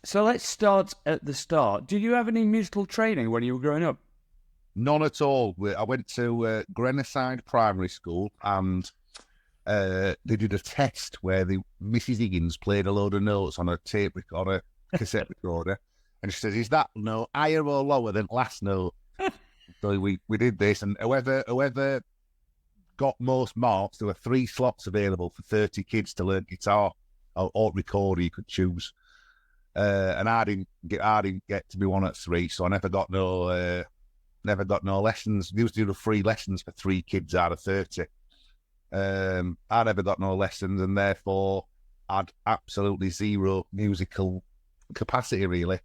So let's start at the start. Did you have any musical training when you were growing up? None at all. I went to Grenoside Primary School, and they did a test where Mrs. Higgins played a load of notes on a cassette recorder, and she says, "Is that note higher or lower than last note?" So we did this, and whoever got most marks, there were 3 slots available for 30 kids to learn guitar or recorder you could choose. And I didn't get to be one at 3, so I never got no lessons. They used to do the free lessons for 3 kids out of 30. I never got no lessons, and therefore had absolutely zero musical capacity, really.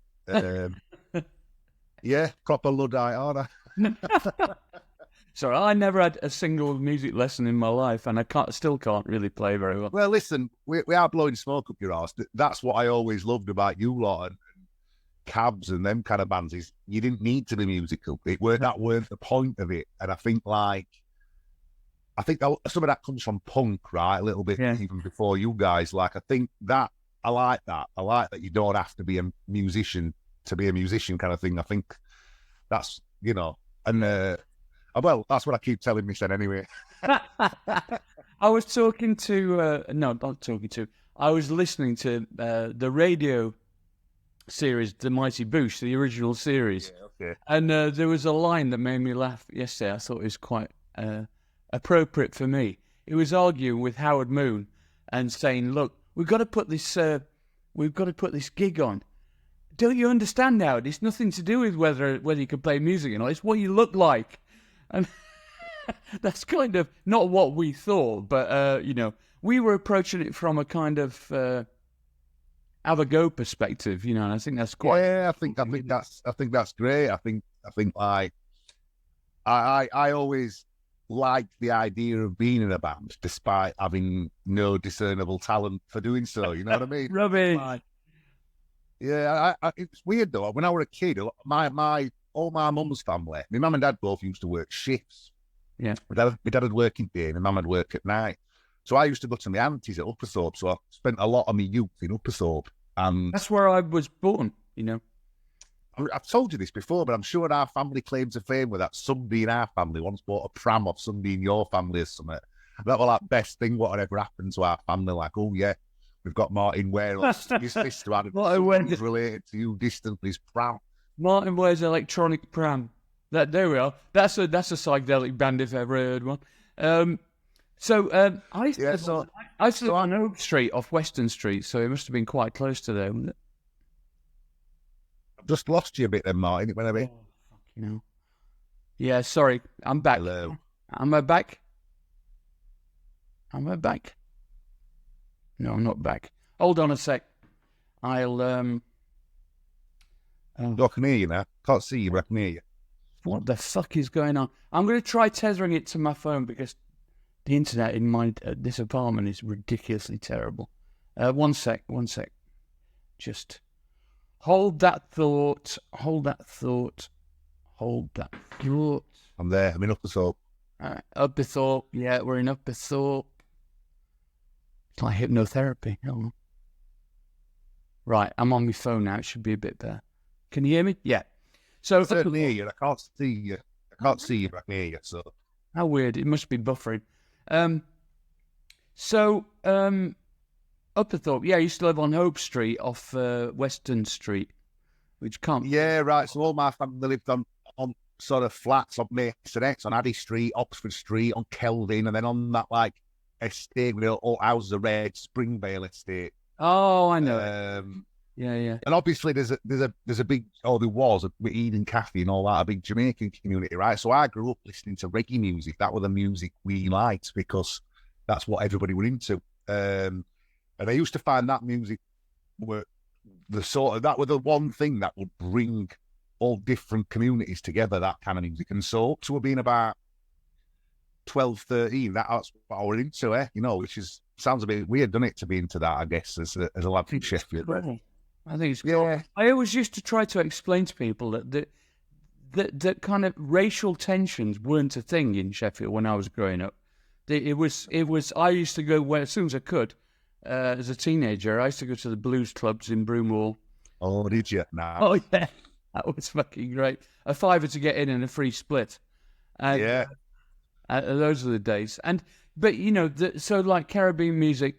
Yeah, proper Luddite, aren't I? Sorry, I never had a single music lesson in my life, and I still can't really play very well. Well, listen, we are blowing smoke up your arse. That's what I always loved about you lot and Cabs and them kind of bands, is you didn't need to be musical. That weren't the point of it. And I think some of that comes from punk, right? A little bit even before you guys. Like, I think that I like that. I like that you don't have to be a musician to be a musician, kind of thing. I think that's, and well, that's what I keep telling myself anyway. I was talking to I was listening to the radio series, The Mighty Boosh, the original series. Yeah, okay. And there was a line that made me laugh yesterday. I thought it was quite appropriate for me. He was arguing with Howard Moon and saying, "Look, we've got to put this gig on. Don't you understand, Howard? It's nothing to do with whether you can play music or not. It's what you look like." And that's kind of not what we thought, but we were approaching it from a kind of have a go perspective, and I think that's quite. Yeah, I think that's great. I think like I always liked the idea of being in a band, despite having no discernible talent for doing so. You know what I mean? Rubbish. Yeah, it's weird though. When I was a kid, all my mum's family, my mum and dad both used to work shifts. Yeah. My dad would work in the day, my mum would work at night. So I used to go to my aunties at Upperthorpe, so I spent a lot of my youth in Upperthorpe. And that's where I was born, I've told you this before, but I'm sure our family claims to fame with that somebody in our family once bought a pram off somebody in your family or something. That was like best thing what had ever happened to our family. Like, oh yeah, we've got Martin Ware, his sister had something related to you distantly, his pram. Martin Ware's Electronic Pram. There we are. That's a psychedelic band if I've ever heard one. I used to live on Oak Street off Western Street, so it must have been quite close to there, wasn't it? I've just lost you a bit then, Martin. It went a bit. Yeah, sorry. I'm back. Hello. Am I back? No, I'm not back. Hold on a sec. I'll I can hear you now. Can't see you, but I can hear you. What the fuck is going on? I'm going to try tethering it to my phone because the internet in this apartment is ridiculously terrible. One sec. Just hold that thought. I'm there. I'm in Upperthorpe. Upperthorpe. Yeah, we're in Upperthorpe. It's like hypnotherapy. Oh. Right, I'm on my phone now. It should be a bit better. Can you hear me? Yeah. So I can hear you. I can't see you. I can't see you, but I can hear you. So how weird. It must be buffering. Upperthorpe. Yeah, I used to live on Hope Street off Western Street, which can't. Yeah, right. So all my family lived on sort of flats on Mason X, on Addie Street, Oxford Street, on Kelvin, and then on that like estate with all houses of red, Springvale estate. Oh, I know. Yeah. And obviously there's a big, there was with Eden Cafe and all that, a big Jamaican community, right? So I grew up listening to reggae music. That was the music we liked because that's what everybody were into. And I used to find that music were that was the one thing that would bring all different communities together, that kind of music. And so up to being about 12, 13, that's what I was into, which sounds a bit weird, doesn't it, to be into that, I guess, as a lad from Sheffield. I think it's cool. Yeah. I always used to try to explain to people that kind of racial tensions weren't a thing in Sheffield when I was growing up. It was. I used to go as soon as I could, as a teenager. I used to go to the blues clubs in Broomhall, Oh, did you? Nah. Oh yeah, that was fucking great. A fiver to get in and a free split. And, Yeah. those are the days. But you know, so like Caribbean music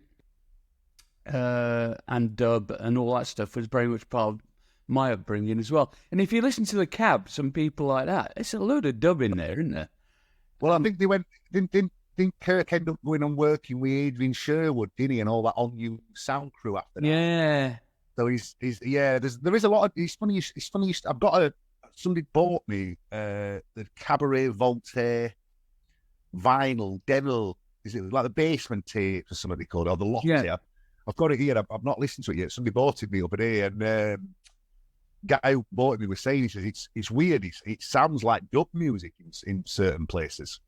and dub and all that stuff was very much part of my upbringing as well. And if you listen to the Cab, some people like that, it's a load of dub in there, isn't there? Well, I think they went. Didn't Kirk end up going and working with Adrian Sherwood, didn't he, and all that on new sound crew after that? Yeah. So he's yeah. There is a lot of. It's funny. I've got somebody bought me the Cabaret Voltaire vinyl demo. Is it like the basement tape or somebody called it, or the loft here? I've got it here. I've not listened to it yet. Somebody bought it me up there, and guy who bought it me was saying, he says it's weird. It sounds like dub music in certain places.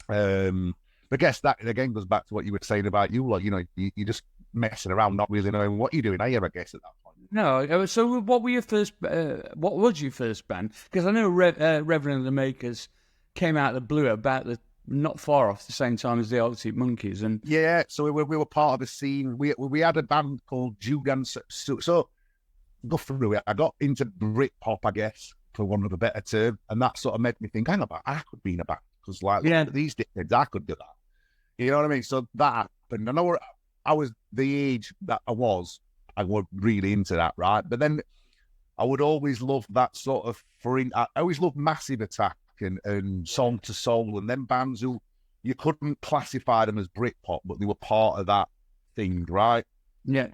I guess that again goes back to what you were saying about you, like, you know, you're just messing around, not really knowing what you're doing. I guess at that point. No, so what were your first? What was your first band? Because I know Reverend and the Makers came out of the blue about not far off the same time as the Arctic Monkeys, and yeah, so we were part of a scene. We had a band called Judan. So go through it. I got into Britpop, I guess, for want of a better term, and that sort of made me think, hang about, I could be in a band because, like, these decades, I could do that. You know what I mean? So that happened. I know I was the age that I was really into that, right? But then I would always love that sort of I always loved Massive Attack and Song to Soul, and them bands who you couldn't classify them as Britpop, but they were part of that thing, right? Yeah.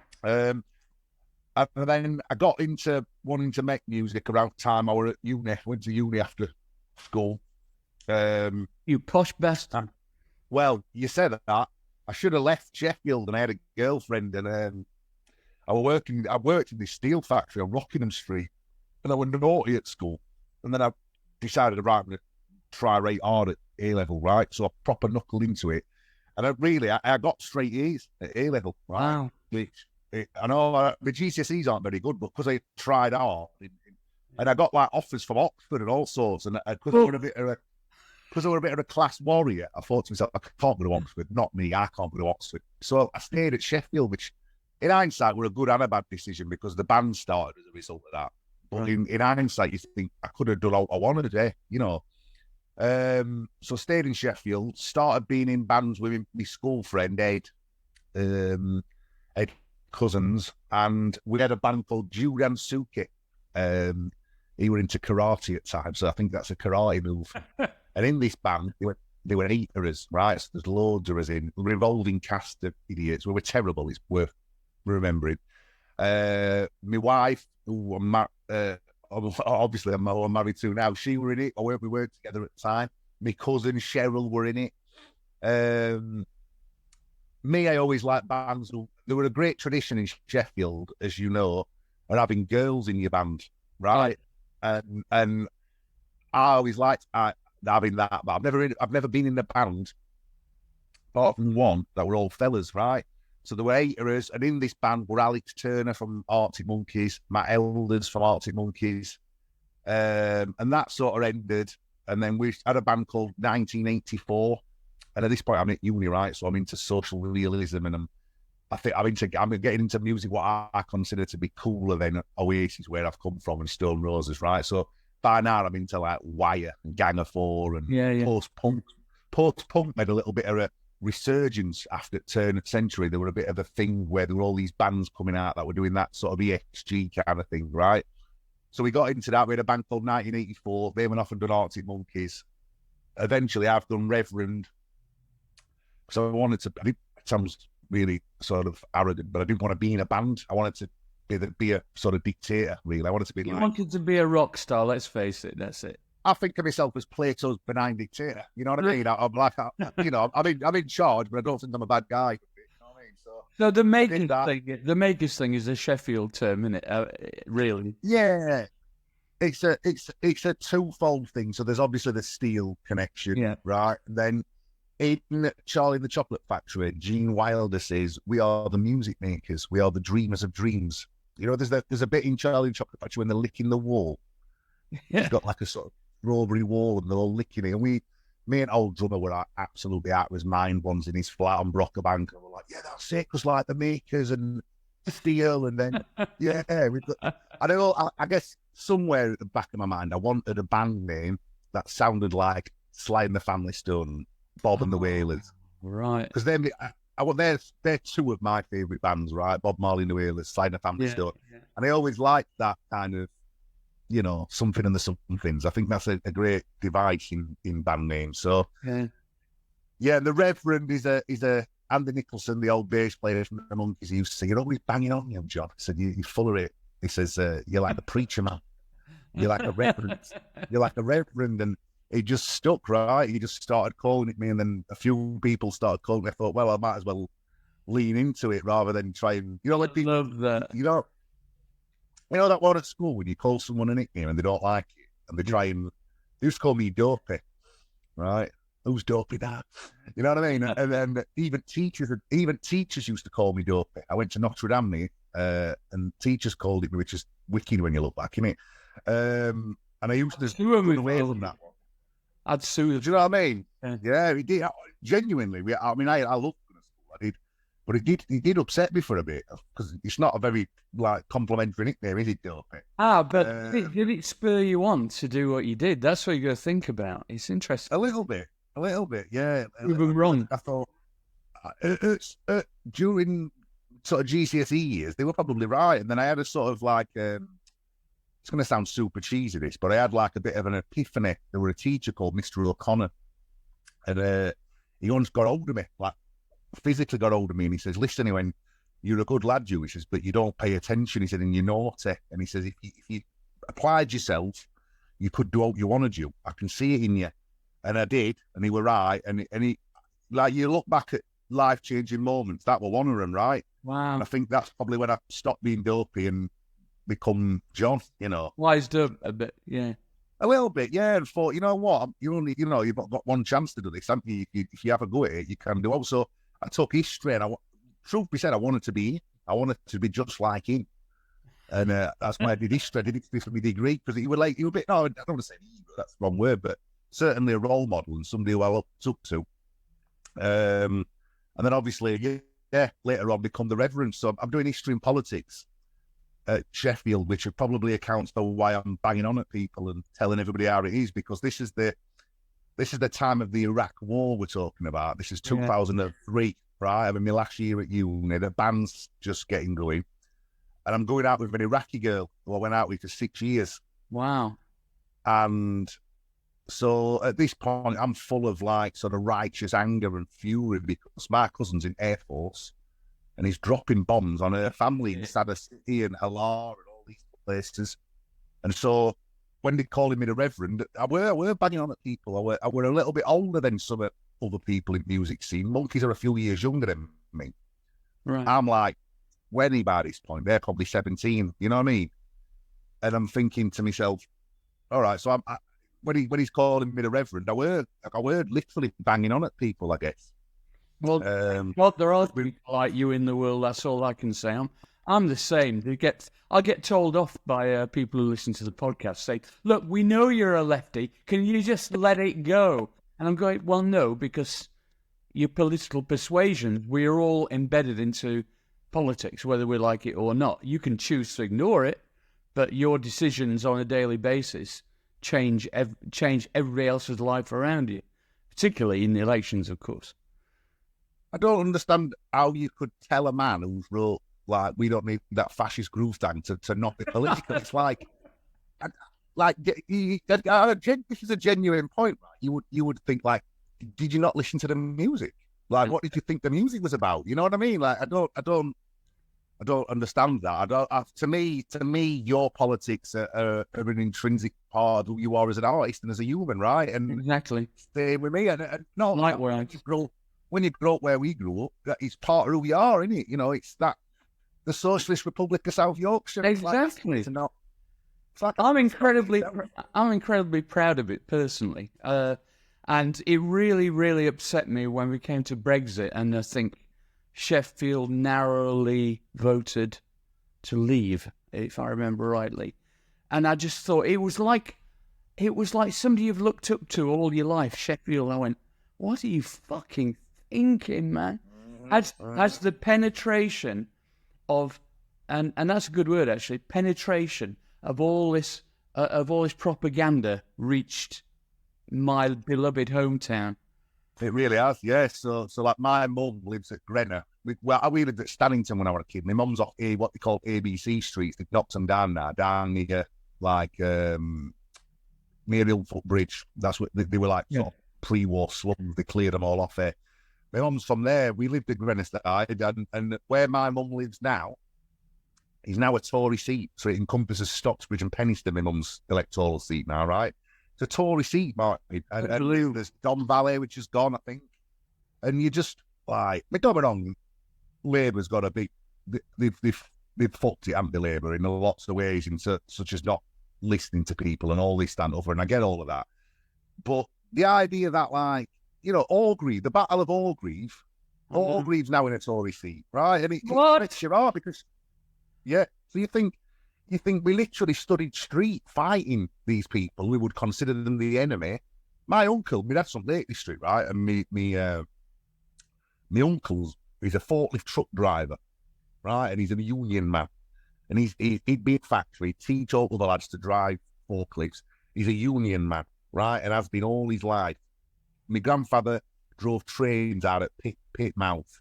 And then I got into wanting to make music around the time I was at uni. Went to uni after school. You posh bastard. Well, you said that. I should have left Sheffield and I had a girlfriend, and I worked in this steel factory on Rockingham Street, and I was naughty at school. And then I decided, right, I'm going to try right hard at A-level, right? So I proper knuckled into it. And I got straight A's at A-level, right? Wow. I know the GCSEs aren't very good, but because I tried hard, and I got like offers from Oxford and all sorts, and because I were a bit of a class warrior, I thought to myself, I can't go to Oxford. Not me, I can't go to Oxford. So I stayed at Sheffield, which in hindsight were a good and a bad decision because the band started as a result of that. But in hindsight, you think I could have done what I wanted today, you know. So stayed in Sheffield, started being in bands with my school friend Ed Cousins, and we had a band called Judan Suki. He were into karate at times, so I think that's a karate move. And in this band, they were 8 of us, right? So there's loads of us in revolving cast of idiots. We were terrible. It's worth remembering. My wife, who obviously I'm married to now, she were in it. We worked together at the time. My cousin Cheryl were in it. Me, I always liked bands. There were a great tradition in Sheffield, as you know, of having girls in your band, right? And I always liked having that, but I've never been in a band apart from one that were all fellas, right? So there were 8 of us, and in this band were Alex Turner from Arctic Monkeys, Matt Elders from Arctic Monkeys, and that sort of ended. And then we had a band called 1984, and at this point I'm at uni, right? So I'm into social realism, and I'm getting into music what I consider to be cooler than Oasis, where I've come from, and Stone Roses, right? So by now I'm into like Wire and Gang of Four and post-punk. Post-punk made a little bit of a resurgence after turn of century. There were a bit of a thing where there were all these bands coming out that were doing that sort of EXG kind of thing, right? So we got into that. We had a band called 1984. They went off and done Arctic Monkeys. Eventually, I've done Reverend. So I wanted to. It sounds really sort of arrogant, but I didn't want to be in a band. I wanted to be a sort of dictator, really. I wanted to be You wanted to be a rock star, let's face it, that's it. I think of myself as Plato's benign dictator. You know what I mean? I'm like, you know, I'm in charge, but I don't think I'm a bad guy. You know what I mean? So the Makers thing is a Sheffield term, isn't it? Really? Yeah. It's a twofold thing. So there's obviously the steel connection, right? And then in Charlie and the Chocolate Factory, Gene Wilder says, "We are the music makers. We are the dreamers of dreams." You know, there's a bit in Charlie and the Chocolate Factory when they're licking the wall. Yeah. It's got like a sort of strawberry wall, and they're all licking it. And me and old drummer were like, absolutely out of his mind once in his flat on Brockerbank. And we're like, yeah, that's it, because like the Makers and Steel, and then I don't know. I guess somewhere at the back of my mind, I wanted a band name that sounded like Sly and the Family Stone, Bob and the Wailers, right? Because then they're two of my favourite bands, right? Bob Marley and the Wailers, Sly and the Family Stone, and I always liked that kind of, something and the somethings. I think that's a great device in band names. So the Reverend is a Andy Nicholson, the old bass player from the Monkees, he used to say, "You're always banging on you, John." He said, "You're full of it." He says, "You're like the preacher man. You're like a reverend. You're like a reverend." And it just stuck, right? He just started calling it me, and then a few people started calling me. I thought, well, I might as well lean into it rather than try and, like people, love that. That one at school when you call someone a nickname and they don't like it, and they used to call me Dopey, right? Who's Dopey that? You know what I mean? And then even teachers used to call me Dopey. I went to Notre Dame, and teachers called it me, which is wicked when you look back, innit? And I used to run away from that one. I'd sue them. Do you know what I mean? Yeah, he did. Genuinely, I loved going to school. I did. But it did upset me for a bit, because it's not a very, complimentary nickname, is it, Dopey? But did it spur you on to do what you did? That's what you got to think about. It's interesting. A little bit, yeah. You've been wrong. I thought, during sort of GCSE years, they were probably right. And then I had a sort of it's going to sound super cheesy, this, but I had a bit of an epiphany. There was a teacher called Mr. O'Connor, and he once got hold of me, physically got hold of me, and he says, "Listen," he went, "you're a good lad, he says, but you don't pay attention," he said, "and you're naughty." And he says, if you applied yourself, you could do what you want to do. I can see it in you. And I did, and he were right. And he, you look back at life-changing moments, that were one of them, right? Wow. And I think that's probably when I stopped being Dopey and become John, Wised up a bit, yeah. A little bit, yeah. And thought, you know what, you've got one chance to do this, haven't you? If you have a go at it, you can do it. So I took history, and truth be said, I wanted to be just like him. And that's why I did history. I did history for my degree, because he was a bit, no, I don't want to say ego, that's the wrong word, but certainly a role model and somebody who I looked up to. And then obviously, later on become the Reverend. So I'm doing history and politics at Sheffield, which probably accounts for why I'm banging on at people and telling everybody how it is, because this is the time of the Iraq War we're talking about. This is 2003, right? I mean, my last year at uni, the band's just getting going. And I'm going out with an Iraqi girl who I went out with for 6 years. Wow. And so at this point, I'm full of sort of righteous anger and fury, because my cousin's in Air Force and he's dropping bombs on her family in Sadr City and Halar and all these places. And so when they calling me the Reverend, I were banging on at people. I were a little bit older than some other people in the music scene. Monkees are a few years younger than me. Right. I'm 20 by this point. They're probably 17. You know what I mean? And I'm thinking to myself, all right, so when he's calling me the Reverend, I were literally banging on at people, I guess. Well, there are people like you in the world. That's all I can say. I'm the same. I get told off by people who listen to the podcast, say, "Look, we know you're a lefty. Can you just let it go?" And I'm going, well, no, because your political persuasion, we are all embedded into politics, whether we like it or not. You can choose to ignore it, but your decisions on a daily basis change everybody else's life around you, particularly in the elections, of course. I don't understand how you could tell a man who's wrote, we don't need that fascist groove thing to not be political. It's this is a genuine point, right? You would think, did you not listen to the music? What did you think the music was about? You know what I mean? I don't understand that. To me, your politics are an intrinsic part of who you are as an artist and as a human, right? And exactly. Same with me. And no, likewise. When you grow up where we grew up, it's part of who we are, isn't it? It's the Socialist Republic of South Yorkshire. Exactly. I'm incredibly proud of it personally. And it really, really upset me when we came to Brexit, and I think Sheffield narrowly voted to leave, if I remember rightly. And I just thought it was like somebody you've looked up to all your life, Sheffield. I went, what are you fucking thinking, man? Has the penetration of and that's a good word actually. Penetration of all this propaganda reached my beloved hometown. It really has, yeah. So like my mum lives at Grenna. We lived at Stannington when I was a kid. My mum's off what they call ABC streets. They've knocked them down now, down near like near Ilfoot Bridge. That's what they were like, sort of pre-war slums. They cleared them all off there. My mum's from there. We lived at Grenna side, and where my mum lives now is now a Tory seat. So it encompasses Stocksbridge and Penistone, my mum's electoral seat now, right? It's a Tory seat, Martin. And there's Don Valley, which is gone, I think. And you just, like, don't get me wrong, Labour's got a big, they've fucked it, haven't they, Labour, in lots of ways, such as not listening to people and all this, that, and other, and I get all of that. But the idea that, like, you know, Orgreave, the Battle of Orgreave, Orgreave's now in a Tory seat, right? And it breaks your heart because, yeah, so you think we literally studied street fighting these people. We would consider them the enemy. My uncle, my dad's from Lake District, right? And my uncle's, he's a forklift truck driver, right? And he's a union man. And he'd be at factory, teach all the lads to drive forklifts. He's a union man, right? And has been all his life. My grandfather drove trains out at pit mouth.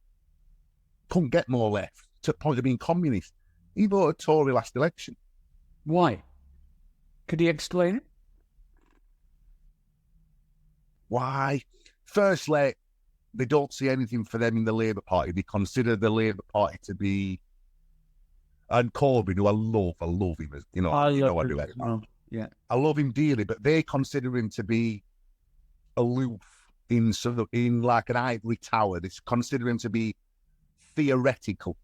Couldn't get more left, to the point of being communist. He voted Tory last election. Why? Could he explain it? Why? Firstly, they don't see anything for them in the Labour Party. They consider the Labour Party to be... And Corbyn, who I love him, as you know, I do. Yeah. I love him dearly, but they consider him to be aloof in like an ivory tower. They consider him to be theoretical.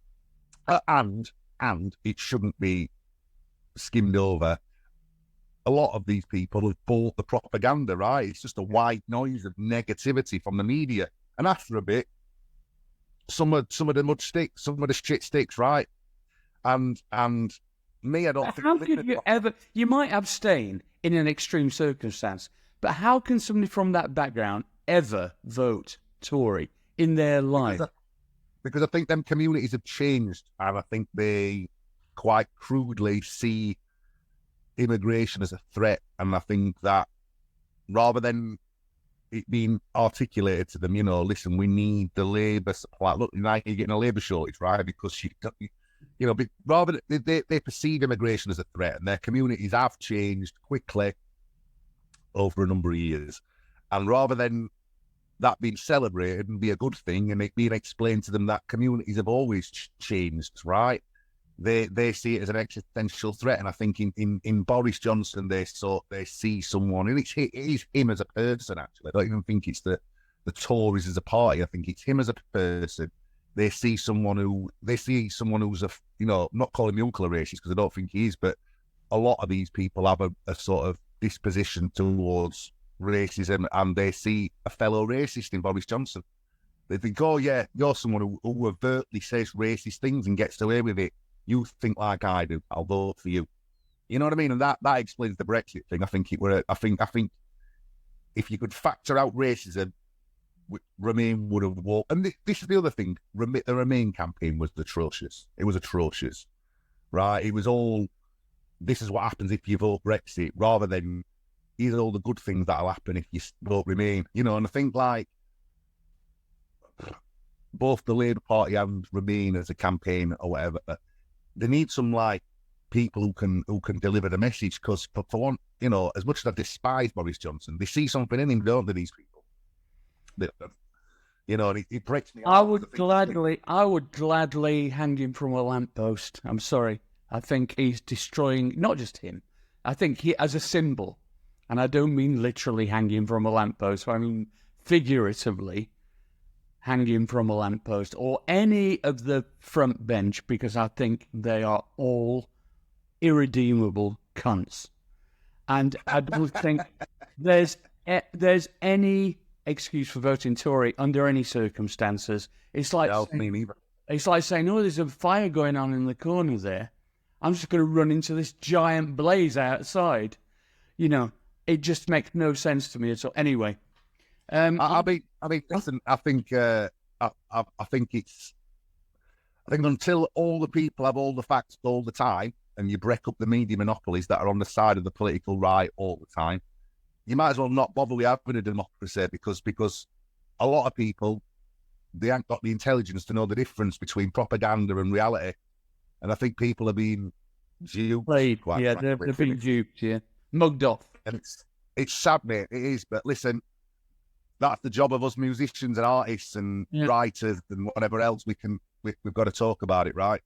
And it shouldn't be skimmed over. A lot of these people have bought the propaganda, right? It's just a white noise of negativity from the media. And after a bit, some of the mud sticks, some of the shit sticks, right? And me, I don't think... How could you ever... You might abstain in an extreme circumstance, but how can somebody from that background ever vote Tory in their life? Because I think them communities have changed, and I think they quite crudely see immigration as a threat. And I think that rather than it being articulated to them, you know, listen, we need the labour supply. Look, now you're getting a labour shortage, right? Because you know, rather they perceive immigration as a threat, and their communities have changed quickly over a number of years. And rather than that being celebrated and be a good thing, and it being explained to them that communities have always changed, right? They see it as an existential threat. And I think in Boris Johnson, they see someone, and it is him as a person, actually. I don't even think it's the Tories as a party. I think it's him as a person. They see someone who's a, you know, not calling my uncle a racist because I don't think he is, but a lot of these people have a sort of disposition towards racism, and they see a fellow racist in Boris Johnson. They think, oh yeah, you're someone who overtly says racist things and gets away with it. You think like I do, I'll vote for you. You know what I mean? And that explains the Brexit thing. I think if you could factor out racism, Remain would have walked. And this is the other thing. The Remain campaign was atrocious. It was atrocious, right? It was all, this is what happens if you vote Brexit, rather than these are all the good things that'll happen if you vote Remain. You know, and I think like both the Labour Party and Remain as a campaign or whatever, they need some like people who can deliver the message. Because for one, you know, as much as I despise Boris Johnson, they see something in him, don't they? These people. You know, and it breaks me. I would gladly hang him from a lamppost. I'm sorry. I think he's destroying not just him. I think he as a symbol, and I don't mean literally hang him from a lamppost. I mean figuratively hang him from a lamppost or any of the front bench, because I think they are all irredeemable cunts, and I don't think there's any excuse for voting Tory under any circumstances. It's like saying, oh, there's a fire going on in the corner there. I'm just going to run into this giant blaze outside. You know, it just makes no sense to me at all. Anyway, listen. I think it's I think until all the people have all the facts all the time, and you break up the media monopolies that are on the side of the political right all the time, you might as well not bother with having a democracy because a lot of people, they haven't got the intelligence to know the difference between propaganda and reality. And I think people are being duped. Played. Yeah, they're being duped, mugged off. And it's sad, mate. It is. But listen, that's the job of us musicians and artists and writers and whatever else we've got to talk about it, right?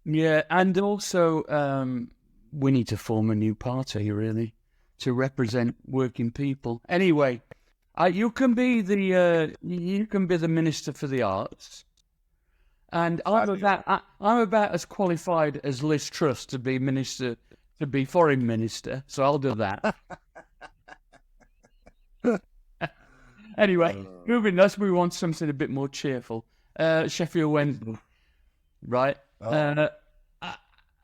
Yeah, and also we need to form a new party, really, to represent working people. Anyway, you can be the Minister for the Arts, and I'm about as qualified as Liz Truss to be Foreign Minister, so I'll do that. Anyway, moving on, we want something a bit more cheerful. Sheffield Wednesday, right?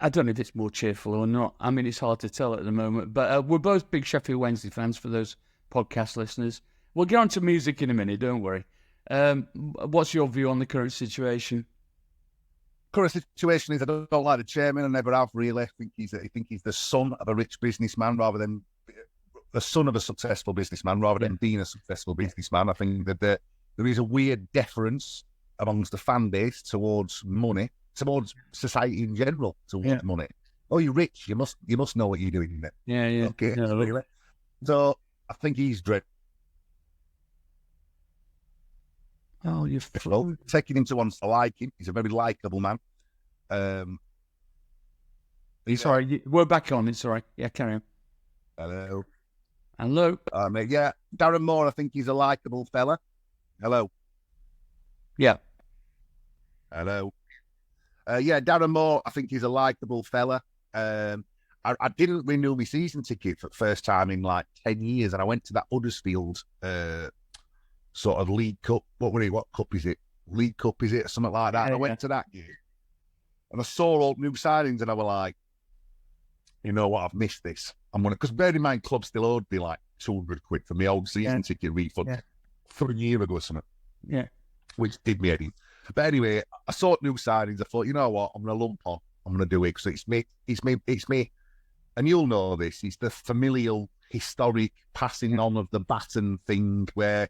I don't know if it's more cheerful or not. I mean, it's hard to tell at the moment. But we're both big Sheffield Wednesday fans for those podcast listeners. We'll get on to music in a minute, don't worry. What's your view on the current situation? Current situation is I don't like the chairman. I never have, really. I think he's the son of a rich businessman rather than the son of a successful businessman rather than being a successful businessman. I think that there is a weird deference amongst the fan base towards money, towards society in general, towards money. Oh, you're rich. You must know what you're doing. Then. Yeah. Okay. Yeah, really. So I think he's dread. Oh, you're taking him to one. I like him. He's a very likable man. Sorry, we're back on. It's all right. Yeah, carry on. Hello. Mate, yeah, Darren Moore. I think he's a likable fella. Hello. Yeah. Hello. Yeah, Darren Moore, I think he's a likable fella. I didn't renew my season ticket for the first time in like 10 years, and I went to that Huddersfield sort of League Cup. What cup is it? League Cup, is it? Or something like that. And I went to that game, and I saw all new signings, and I was like, you know what, I've missed this. I'm going to, because bear in mind, club still owed me like 200 quid for my old season ticket refund for a year ago or something. Yeah. Which did me head. But anyway, I saw new signings. I thought, you know what, I'm going to lump on. I'm going to do it because it's me. And you'll know this. It's the familial, historic passing on of the baton thing where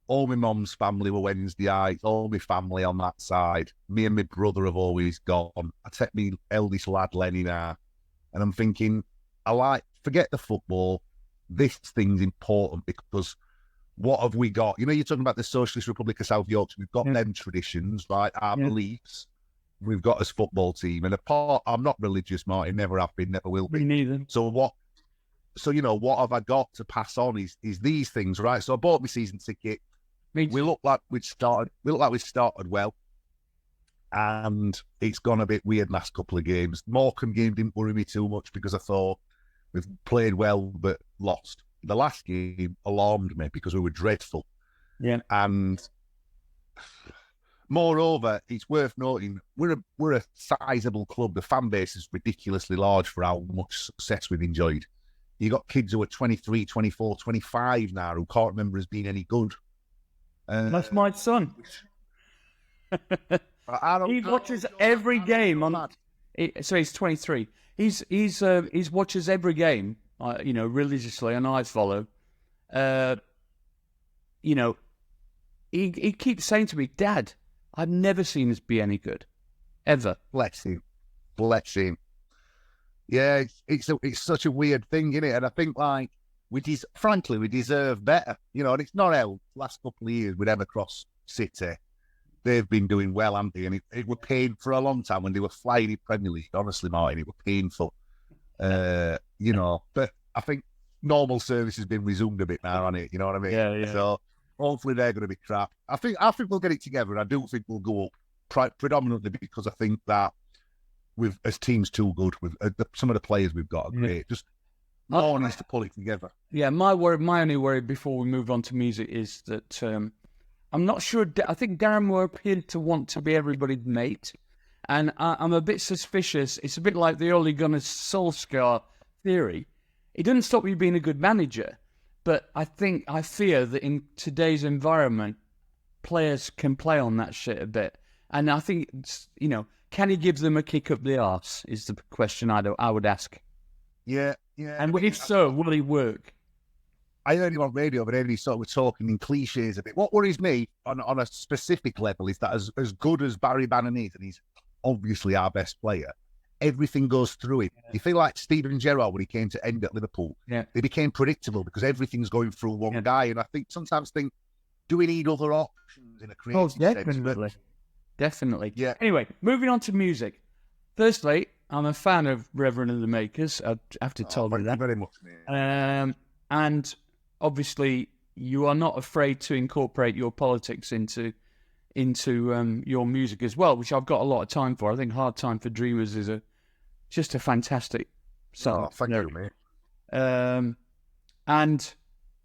all my mum's family were Wednesdayites, all my family on that side. Me and my brother have always gone. I take my eldest lad, Lenny, now. And I'm thinking, forget the football. This thing's important because what have we got? You know, you're talking about the Socialist Republic of South Yorkshire. We've got them traditions, right? Our beliefs. We've got as football team. And I'm not religious, Martin. Never have been, never will be. Me neither. So what have I got to pass on is these things, right? So I bought my season ticket. We look like we'd started well. And it's gone a bit weird last couple of games. Morecambe game didn't worry me too much because I thought we've played well but lost. The last game alarmed me because we were dreadful. Yeah. And moreover, it's worth noting, we're a sizable club. The fan base is ridiculously large for how much success we've enjoyed. You got kids who are 23, 24, 25 now who can't remember us being any good. That's my son. He watches every game on. So he's 23. He's watches every game, religiously, and I follow. He keeps saying to me, "Dad, I've never seen us be any good, ever." Bless him. Yeah, it's such a weird thing, isn't it? And I think we deserve better, and it's not held. Last couple of years with Evercross City. They've been doing well, haven't they? And it were paid for a long time when they were flying in Premier League. Honestly, Martin, it were painful. But I think normal service has been resumed a bit now, hasn't it? You know what I mean? Yeah. So hopefully they're going to be crap. I think we'll get it together, and I do think we'll go up predominantly because I think that as teams too good with some of the players we've got are great. Just no one needs to pull it together. Yeah, my only worry before we move on to music is that. I'm not sure. I think Darren Moore appeared to want to be everybody's mate, and I'm a bit suspicious. It's a bit like the Ole Gunnar Solskjaer theory. It doesn't stop you being a good manager, but I fear that in today's environment, players can play on that shit a bit, And I think, can he give them a kick up the arse is the question I would ask. Yeah. And if so, will he work? I heard him on radio, but every sort of talking in cliches a bit. What worries me on a specific level is that as good as Barry Bannon is, and he's obviously our best player, everything goes through him. You feel like Steven Gerrard when he came to end at Liverpool. Yeah. They became predictable because everything's going through one guy. And I sometimes think, do we need other options in a creative sense? Definitely. Yeah. Anyway, moving on to music. Firstly, I'm a fan of Reverend and the Makers. I have to tell you that. Thank you very much, mate. And obviously, you are not afraid to incorporate your politics into your music as well, which I've got a lot of time for. I think "Hard Time for Dreamers" is just a fantastic song. Oh, thank you, mate.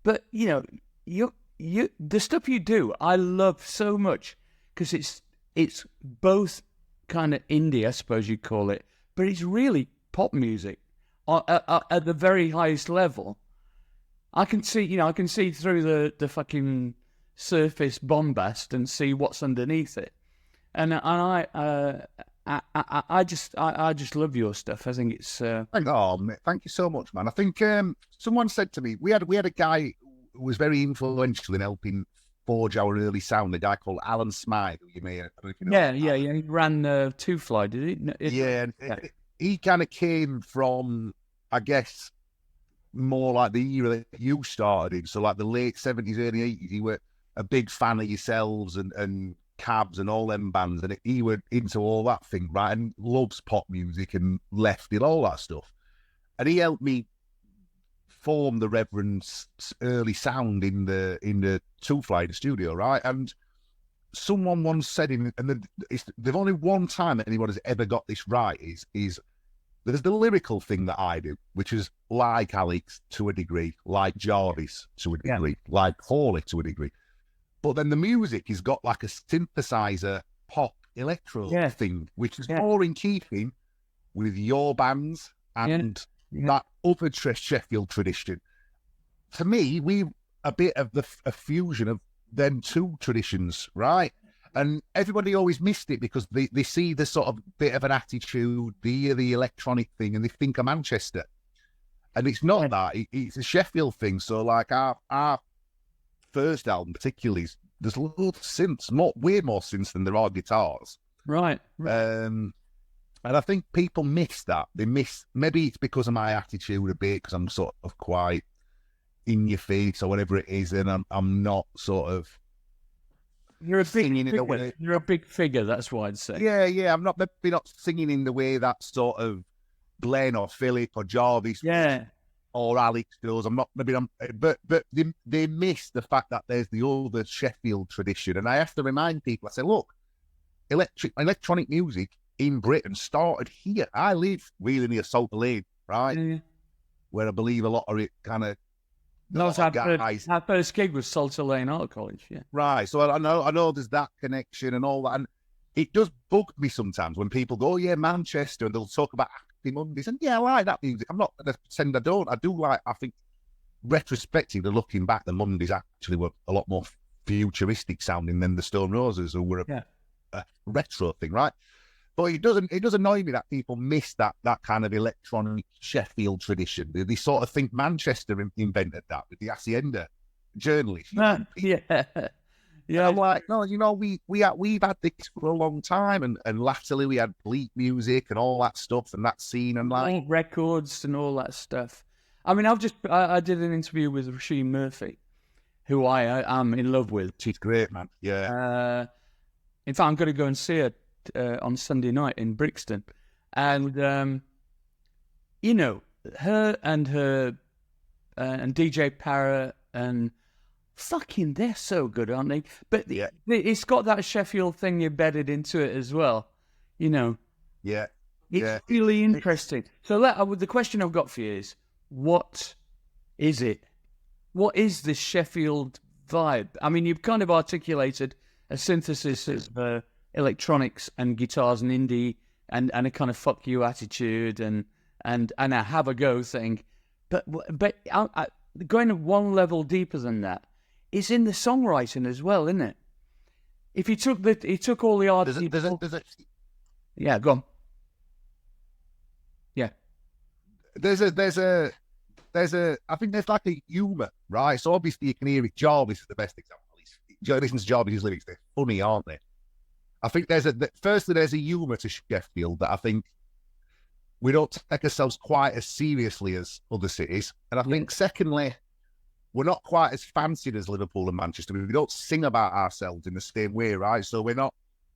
But the stuff you do, I love so much because it's both kind of indie, I suppose you'd call it, but it's really pop music at the very highest level. I can see through the fucking surface bombast and see what's underneath it, and I just love your stuff. I think it's. Oh, mate, thank you so much, man. I think someone said to me we had a guy who was very influential in helping forge our early sound. A guy called Alan Smythe, who you may, I don't know if you know. Yeah. He ran Two Fly, did he? He kind of came from, I guess, more like the era that you started in. So like the late 70s, early 80s, he were a big fan of yourselves and Cabs and all them bands, and he were into all that thing, right? And loves pop music and left it, all that stuff. And he helped me form the Reverend's early sound in the Two Fly studio, right? And someone once said, there's only one time that anyone has ever got this right, is there's the lyrical thing that I do, which is like Alex to a degree, like Jarvis to a degree, like Hawley to a degree. But then the music has got like a synthesizer pop electro thing, which is more in keeping with your bands and that other Sheffield tradition. To me, we a bit of a fusion of them two traditions, right? And everybody always missed it because they see the sort of bit of an attitude, the electronic thing, and they think of Manchester. And it's not that. It's a Sheffield thing. So like our first album particularly, there's loads of synths, way more synths than there are guitars. Right. And I think people miss that. Maybe it's because of my attitude a bit, because I'm sort of quite in your face or whatever it is, and I'm not sort of... You're a big figure, that's why I'd say. Yeah. I'm maybe not singing in the way that sort of Glenn or Philip or Jarvis or Alex does. But they miss the fact that there's the older Sheffield tradition. And I have to remind people, I say, look, electronic music in Britain started here. I live really near Salter Lane, right? Yeah. Where I believe a lot of it kind of... Our first gig was Salter Lane Art College, yeah. Right, so I know there's that connection and all that, and it does bug me sometimes when people go, oh yeah, Manchester, and they'll talk about Happy Mondays, and yeah, I like that music. I'm not going to pretend I don't. I do like, I think, retrospectively looking back, the Mondays actually were a lot more futuristic sounding than the Stone Roses, who were a retro thing, right? But it does annoy me that people miss that kind of electronic Sheffield tradition. They sort of think Manchester invented that with the Hacienda journalists. Yeah. I'm like, no, we've had this for a long time, and latterly we had bleak music and all that stuff and that scene and like records and all that stuff. I mean, I did an interview with Roisin Murphy, who I am in love with. She's great, man. Yeah. In fact, I'm going to go and see her on Sunday night in Brixton, and her and DJ Parra and fucking, they're so good, aren't they? But it's got that Sheffield thing embedded into it as well, Yeah, it's really interesting. So the question I've got for you is, what is it? What is this Sheffield vibe? I mean, you've kind of articulated a synthesis of electronics and guitars and indie and a kind of fuck you attitude and a have a go thing, but going one level deeper than that, it's in the songwriting as well, isn't it? If he took all the artsy... There's a Yeah, go on. Yeah. there's a I think there's like a humour, right? So obviously you can hear it. Jarvis is the best example. Listen to Jarvis's lyrics; they're funny, aren't they? I think firstly there's a humour to Sheffield that I think we don't take ourselves quite as seriously as other cities, and I think secondly, we're not quite as fancied as Liverpool and Manchester. We don't sing about ourselves in the same way, right? So we're not.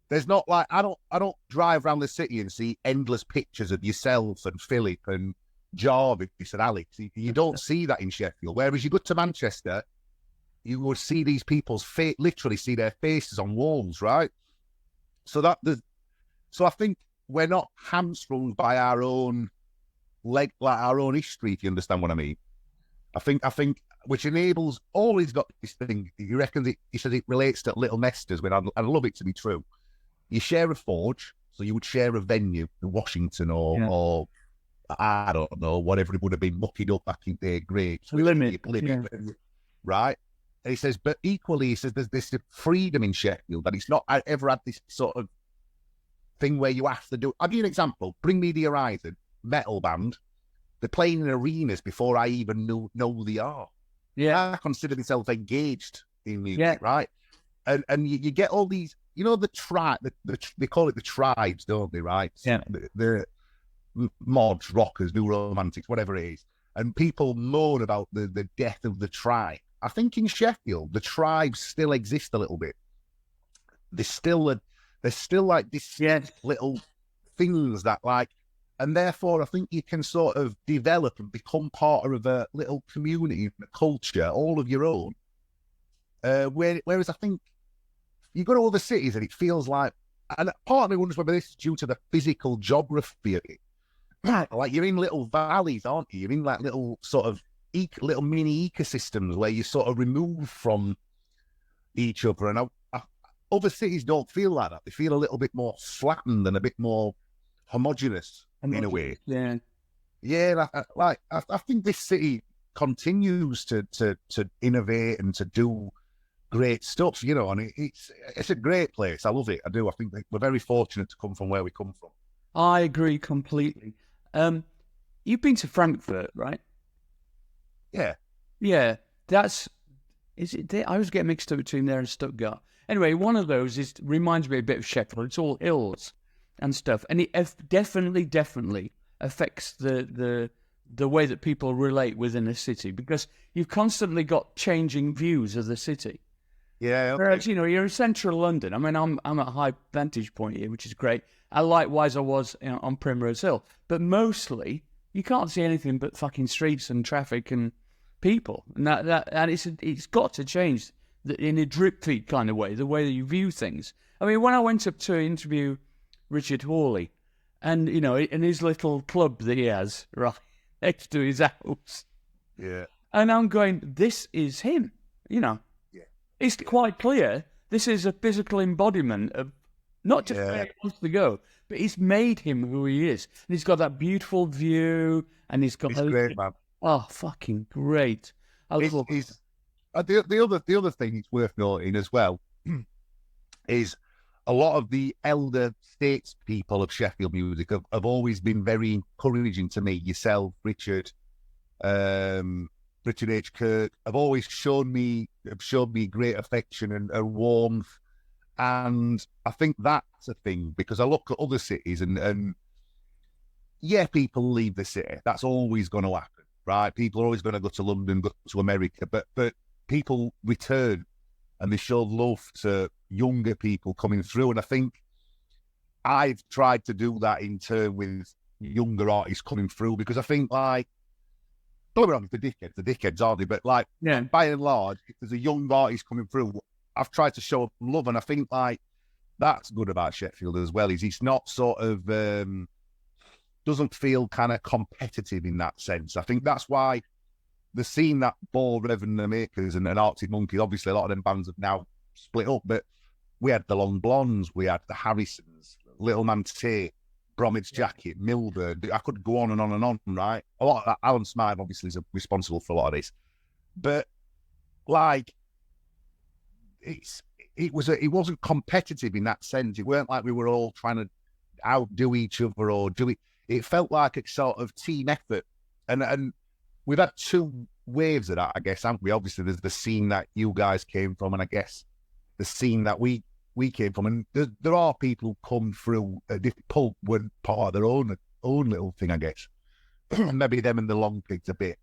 There's not like I don't drive around the city and see endless pictures of yourself and Philip and Jarvis and Alex. You don't see that in Sheffield. Whereas you go to Manchester, you would see these people's literally see their faces on walls, right? So I think we're not hamstrung by our own our own history, if you understand what I mean. I think which enables always got this thing. He reckons he says it relates to little nesters. When I love it to be true. You share a forge, so you would share a venue in Washington or I don't know, whatever it would have been mucking up back in their graves. Limit. Right? And he says, but equally, he says there's this freedom in Sheffield that it's not ever had this sort of thing where you have to do. I'll give you an example. Bring Me the Horizon, metal band. They're playing in arenas before I even know who they are. Yeah. I consider myself engaged in music, right? And you get all these, you know, the tribe, they call it the tribes, don't they, right? Yeah. The mods, rockers, new romantics, whatever it is. And people moan about the death of the tribe. I think in Sheffield, the tribes still exist a little bit. There's still like this little things that like, and therefore I think you can sort of develop and become part of a little community, a culture, all of your own. Whereas I think you go to other cities and it feels like, and part of me wonders whether this is due to the physical geography of it. Like you're in little valleys, aren't you? You're in like little sort of little mini ecosystems where you're sort of removed from each other. And other cities don't feel like that. They feel a little bit more flattened and a bit more homogenous in a way. Yeah. Yeah, I think this city continues to innovate and to do great stuff, you know, and it's a great place. I love it. I do. I think we're very fortunate to come from where we come from. I agree completely. You've been to Frankfurt, right? Yeah. Yeah. Is it there? I always get mixed up between there and Stuttgart. Anyway, one of those reminds me a bit of Sheffield. It's all hills and stuff. And it definitely affects the way that people relate within a city, because you've constantly got changing views of the city. Yeah. Okay. Whereas, you know, you're in central London. I mean, I'm at a high vantage point here, which is great. Likewise, I was on Primrose Hill. But mostly, you can't see anything but fucking streets and traffic and people. And it's got to change in a drip feed kind of way, the way that you view things. I mean, when I went up to interview Richard Hawley, and, you know, in his little club that he has, right, next to his house. Yeah. And I'm going, this is him, you know. Yeah. It's quite clear this is a physical embodiment of not just where he wants to go, but he's made him who he is. And he's got that beautiful view, and he's got... He's great, man. Oh, fucking great. The other thing it's worth noting as well is a lot of the elder statespeople of Sheffield music have always been very encouraging to me. Yourself, Richard H. Kirk, have always shown me great affection and warmth. And I think that's a thing, because I look at other cities and yeah, people leave the city. That's always going to happen, right? People are always going to go to London, go to America, but people return and they show love to younger people coming through. And I think I've tried to do that in turn with younger artists coming through, because I think, like, don't get me wrong, the dickheads, aren't they? But like, by and large, if there's a young artist coming through, I've tried to show love. And I think like that's good about Sheffield as well, is it's not sort of doesn't feel kind of competitive in that sense. I think that's why the scene that bore Reverend the Makers and Arctic Monkeys, obviously a lot of them bands have now split up, but we had the Long Blondes, we had the Harrisons, Little Man Tay, Bromwich Jacket, Milburn. I could go on and on and on, right? A lot of that, Alan Smythe obviously is responsible for a lot of this. But like, it wasn't competitive in that sense. It weren't like we were all trying to outdo each other or do it. It felt like a sort of team effort, and we've had two waves of that, I guess, haven't we? Obviously, there's the scene that you guys came from, and I guess the scene that we came from, and there are people who come through pulp were part of their own little thing, I guess. Maybe them and the long pigs a bit.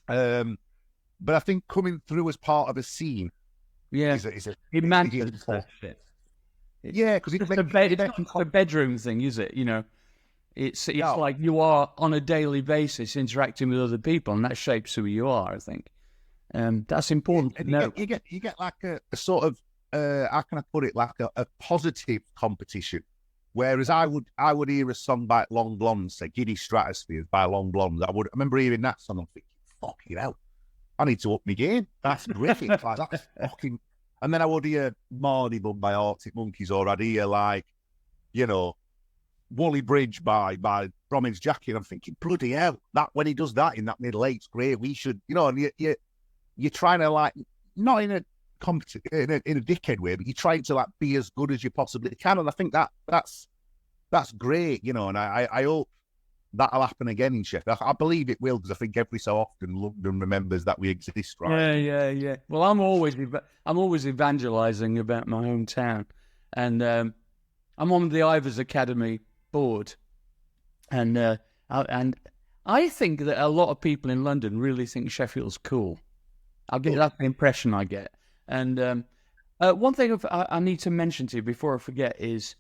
But I think coming through as part of a scene, it matters that shit. Yeah, because it's not a bedroom thing, is it? You know, it's like you are on a daily basis interacting with other people, and that shapes who you are. I think, that's important. And you get like a sort of how can I put it, like a positive competition. Whereas I would hear a song by Long Blondes, say Giddy Stratospheres by Long Blondes. I remember hearing that song and thinking, fucking hell, I need to up my game. That's terrific. Like, that's fucking... And then I would hear Mardy Bum by Arctic Monkeys, or I'd hear like, you know, Wally Bridge by Bromwich Jackie, and I'm thinking, bloody hell, that when he does that in that middle eight's great. We should, you know, and you're trying to like, not in a dickhead way, but you're trying to like be as good as you possibly can. And I think that's great, you know, and I hope that'll happen again in Sheffield. I believe it will, because I think every so often London remembers that we exist, right? Yeah. Well, I'm always evangelising about my hometown, and I'm on the Ivors Academy board, and I think that a lot of people in London really think Sheffield's cool. That's the impression I get. And one thing I need to mention to you before I forget is,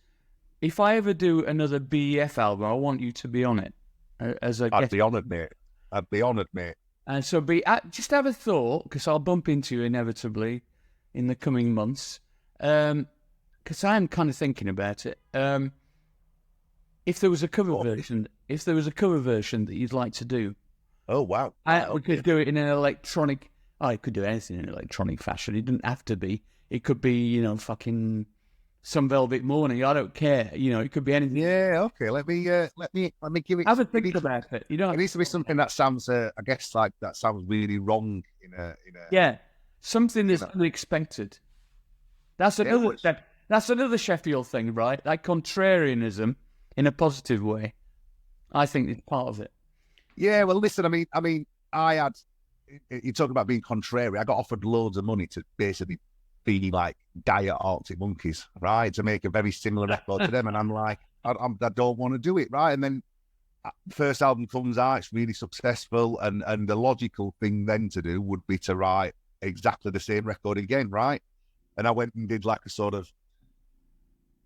if I ever do another BEF album, I want you to be on it. I'd be honoured, mate. And so just have a thought, because I'll bump into you inevitably in the coming months, because I am kind of thinking about it. If there was a cover version that you'd like to do, oh wow, we could do it in an electronic. I could do anything in electronic fashion. It didn't have to be. It could be, you know, fucking Some Velvet Morning. I don't care. You know, it could be anything. Yeah, okay. Let me give it. Have a think about it. You know, it needs to be something that sounds, I guess, like that sounds really wrong in a. Yeah, something that's unexpected. That's another Sheffield thing, right? That contrarianism in a positive way. I think it's part of it. Yeah. Well, listen. I mean, I had. You talk about being contrary. I got offered loads of money to basically be like Dire Arctic Monkeys, right? To make a very similar record to them. And I'm like, I don't want to do it, right? And then first album comes out, it's really successful. And the logical thing then to do would be to write exactly the same record again, right? And I went and did like a sort of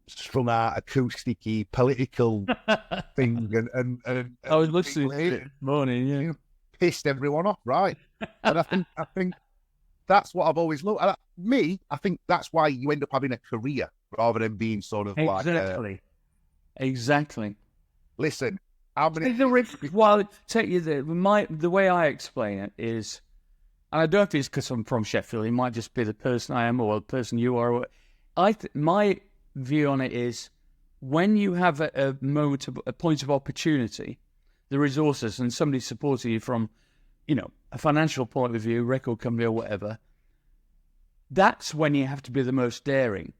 strung out, acoustic-y, political thing. And I was listening to it this morning, yeah. Pissed everyone off, right? And I think that's what I've always loved. I think that's why you end up having a career rather than being sort of exactly. Listen, how many? Well, take you there. The way I explain it is, and I don't know if it's because I'm from Sheffield. It might just be the person I am or the person you are. My view on it is, when you have a point of opportunity, the resources, and somebody supporting you from, you know, a financial point of view, record company or whatever, that's when you have to be the most daring.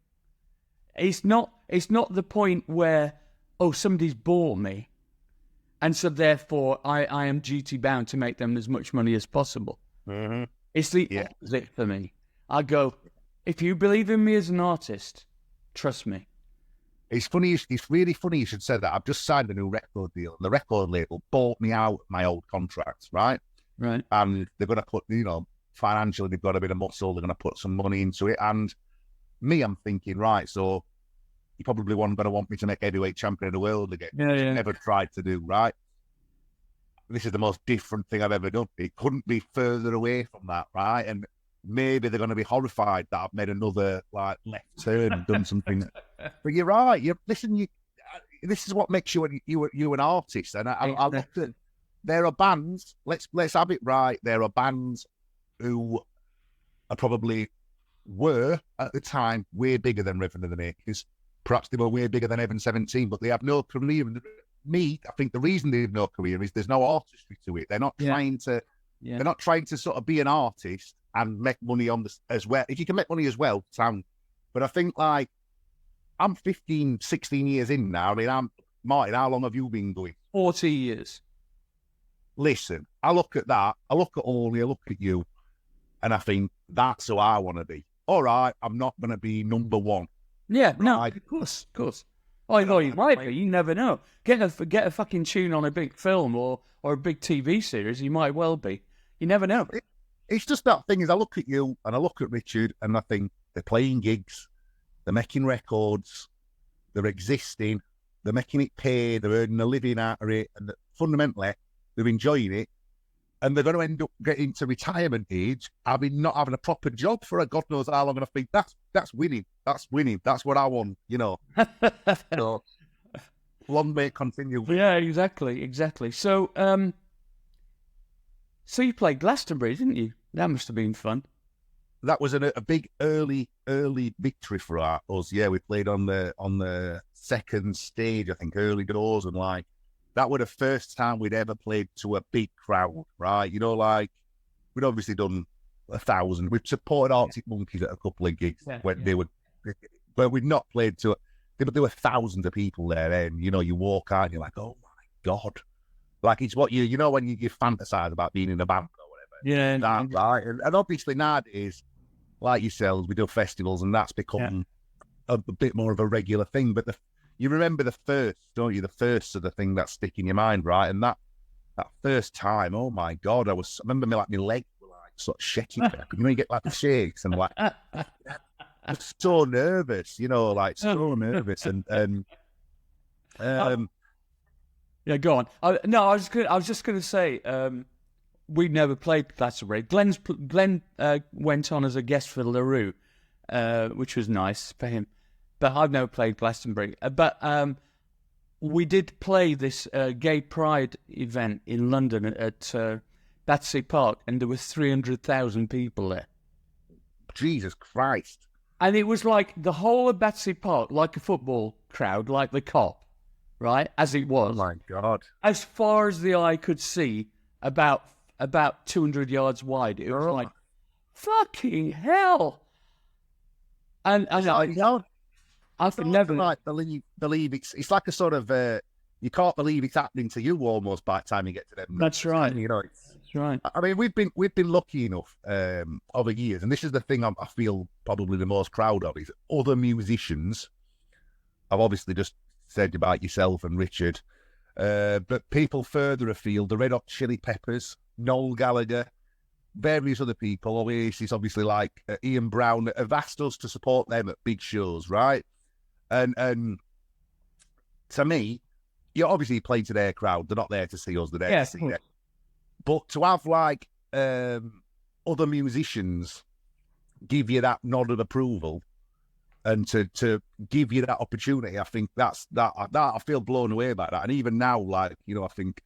It's not the point where, oh, somebody's bought me, and so therefore I am duty bound to make them as much money as possible. Mm-hmm. It's the opposite for me. I go, if you believe in me as an artist, trust me. It's funny. It's really funny you should say that. I've just signed a new record deal. The record label bought me out my old contracts, right? Right. And they're going to put, you know, financially, they've got a bit of muscle. They're going to put some money into it. And me, I'm thinking, right, so you probably going to want me to make heavyweight champion of the world again. Yeah. Never tried to do, right? This is the most different thing I've ever done. It couldn't be further away from that, right? And maybe they're going to be horrified that I've made another like left turn and done something. But you're right. This is what makes you an artist. And I looked at, there are bands. Let's have it right. There are bands who are probably were at the time way bigger than Reverend and the Makers. Perhaps they were way bigger than Evan 17, but they have no career. And I think the reason they have no career is there's no artistry to it. They're not trying to. Yeah. They're not trying to sort of be an artist and make money on this as well. If you can make money as well, sound But I think, like, I'm 15, 16 years in now. I mean, Martin, how long have you been going? 40 years. Listen, I look at that. I look at Ollie, I look at you, and I think that's who I want to be. All right, I'm not going to be number one. Yeah, no, Right. of course. Oh, no, you might be. You never know. Get a fucking tune on a big film or a big TV series. You might well be. You never know. It's just that thing is, I look at you and I look at Richard, and I think they're playing gigs, they're making records, they're existing, they're making it pay, they're earning a living out of it, and fundamentally, they're enjoying it. And they're going to end up getting to retirement age, not having a proper job for God knows how long. And I think that's winning. That's winning. That's what I want, you know. So, long may it continue. Yeah, exactly. So, so you played Glastonbury, didn't you? That must have been fun. That was a big early victory for us. Yeah, we played on the second stage, I think, early doors, and like, that was the first time we'd ever played to a big crowd, right? You know, like, we'd obviously done 1,000. We've supported Arctic Monkeys at a couple of gigs when they were, but we'd not played to there were thousands of people there. And, you know, you walk out and you're like, oh my God. Like, it's what you know, when you fantasize about being in a band or whatever. Yeah. That, right? And obviously nowadays, like yourselves, we do festivals, and that's become a bit more of a regular thing. But you remember the first, don't you? The first of the thing that stick in your mind, right? And that first time, oh my God, I remember my legs were like sort of shaking. You know, you get like the shakes and like, I was so nervous, you know, like so nervous. And yeah, go on. I was just going to say, we never played Glastonbury. Glenn went on as a guest for LaRue, which was nice for him. But I've never played Glastonbury. But we did play this gay pride event in London at Battersea Park, and there was 300,000 people there. Jesus Christ. And it was like the whole of Battersea Park, like a football crowd, like the Cop, right? As it was. Oh my God. As far as the eye could see, about 200 yards wide. It was like, fucking hell. And I could never like believe it's like a sort of you can't believe it's happening to you almost by the time you get to them. That's right. You know, that's right. I mean, we've been lucky enough over years, and this is the thing I feel probably the most proud of, is other musicians. I've obviously just said about yourself and Richard, but people further afield, the Red Hot Chili Peppers, Noel Gallagher, various other people, Oasis, obviously, like Ian Brown, have asked us to support them at big shows, right? And to me, you're obviously playing to their crowd. They're not there to see us, they're there to see them. But to have, like, other musicians give you that nod of approval and to give you that opportunity, I think that I feel blown away by that. And even now, like, you know, I think,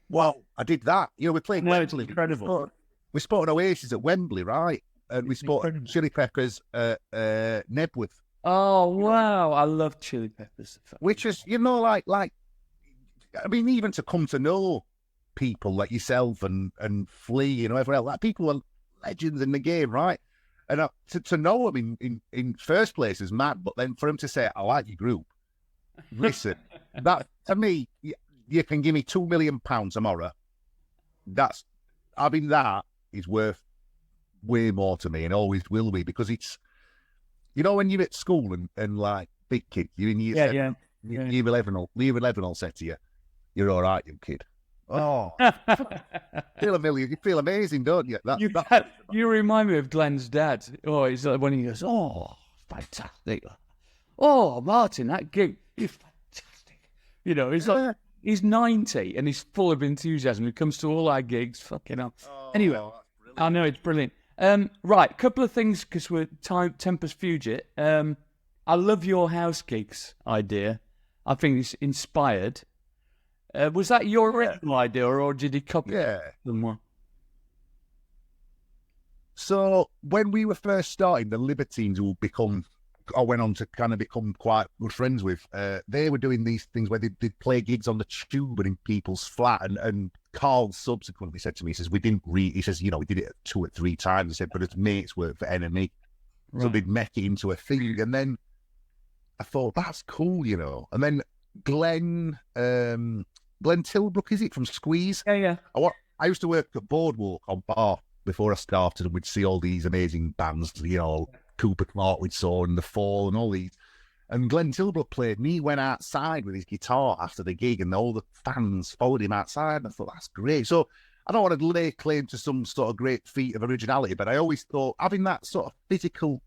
wow, I did that. You know, we're playing Wembley. Incredible. We spotted Oasis at Wembley, right? And we spotted Chili Peppers at Nebworth. Oh, wow. I love Chili Peppers. Which is, you know, like, I mean, even to come to know people like yourself and Flea, you know, everyone else, like, people are legends in the game, right? And to know them in first place is mad, but then for him to say, I like your group, listen, that, to me, you can give me £2 million tomorrow. That is worth way more to me, and always will be, because it's, you know, when you're at school and like big kids, you're in year 11 will say to you, you're all right, you kid. Oh, you feel amazing, don't you? You remind me of Glenn's dad. Oh, he's like, when he goes, oh, fantastic. Oh, Martin, that gig, you're fantastic. You know, he's like, he's 90 and he's full of enthusiasm. He comes to all our gigs. Fucking hell. Anyway, I know, it's brilliant. Right, couple of things, because we're Tempest Fugit. I love your house gigs idea. I think it's inspired. Was that your original idea, or did he copy someone? So when we were first starting, the Libertines, who I went on to kind of become quite good friends with, they were doing these things where they'd play gigs on the tube and in people's flat, and Carl subsequently said to me, he says, we didn't he says, you know, we did it 2 or 3 times. He said, but his mates work for Enemy. So they'd make it into a thing. And then I thought, that's cool, you know. And then Glenn Tilbrook, is it, from Squeeze? Yeah. I used to work at Boardwalk on Bar before I started, and we'd see all these amazing bands, you know, Cooper Clark we saw, and The Fall, and all these. And Glenn Tilbrook played, and he went outside with his guitar after the gig, and all the fans followed him outside, and I thought, that's great. So I don't want to lay claim to some sort of great feat of originality, but I always thought having that sort of physical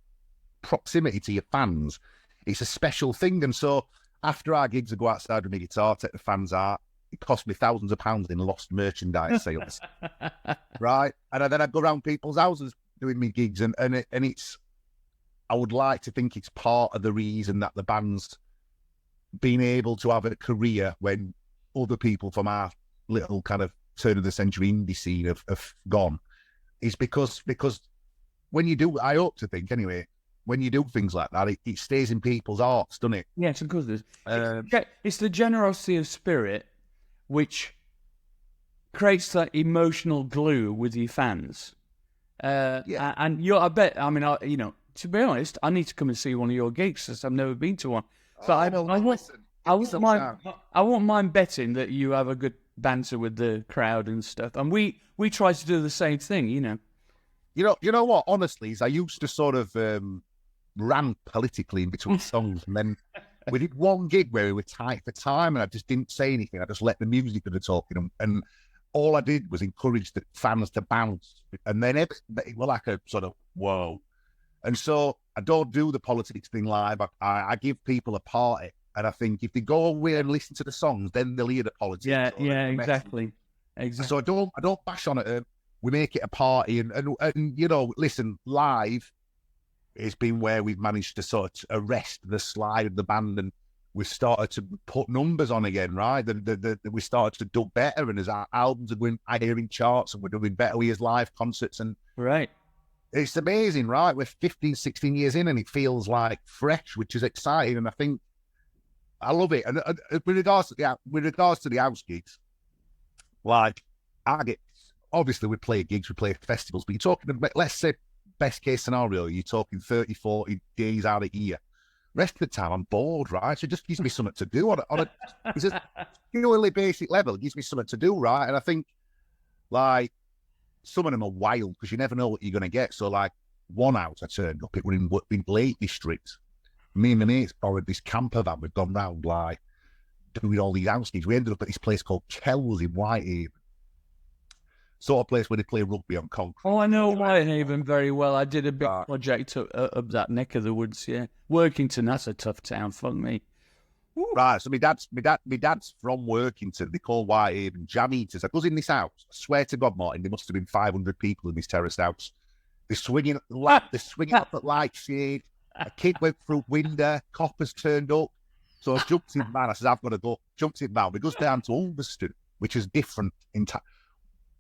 proximity to your fans, it's a special thing. And so after our gigs, I go outside with my guitar, take the fans out. It cost me thousands of pounds in lost merchandise sales, right? And then I'd go around people's houses doing my gigs, and it's, I would like to think it's part of the reason that the band's been able to have a career when other people from our little kind of turn of the century indie scene have gone, is because when you do, I hope to think anyway, when you do things like that, it stays in people's hearts, doesn't it? Yes, of course it is. It's the generosity of spirit which creates that emotional glue with your fans. And I bet, I mean, you know, to be honest, I need to come and see one of your gigs because I've never been to one. So I won't mind betting that you have a good banter with the crowd and stuff. And we try to do the same thing, you know. You know what? Honestly, is I used to sort of rant politically in between songs, and then we did one gig where we were tight for time, and I just didn't say anything. I just let the music do the talking, and all I did was encourage the fans to bounce. And then it was like a sort of whoa. And so I don't do the politics thing live. I give people a party, and I think if they go away and listen to the songs, then they'll hear the politics. Yeah, exactly. So I don't bash on it. We make it a party, and you know, listen, live has been where we've managed to sort of arrest the slide of the band, and we've started to put numbers on again, right? We started to do better, and as our albums are going higher in charts, and we're doing better with his live concerts, and right. It's amazing, right? We're 15, 16 years in, and it feels like fresh, which is exciting, and I think I love it. And with regards to the house gigs, like obviously we play gigs, we play festivals, but you're talking about, let's say, best case scenario, you're talking 30, 40 days out of the year. Rest of the time, I'm bored, right? So it just gives me something to do on it's a purely basic level. It gives me something to do, right? And I think, like, some of them are wild because you never know what you're going to get. So, like, one house I turned up, it was in Lake District. Me and my mates borrowed this camper van. We've gone round, like, doing all these house gigs. We ended up at this place called Kells in Whitehaven. Sort of place where they play rugby on concrete. Oh, I know Whitehaven very well. I did a big project up that neck of the woods, yeah. Workington, that's a tough town, fuck me. Ooh. Right, so my dad's from Workington. They call Whitehaven jam eaters. I goes in this house. I swear to God, Martin, there must have been 500 people in this terraced house. They're swinging up at light shade. A kid went through window. Coppers turned up. So I jumped in van. I said, I've got to go. Jumped in van. We goes down to Ulverston, which is different in time.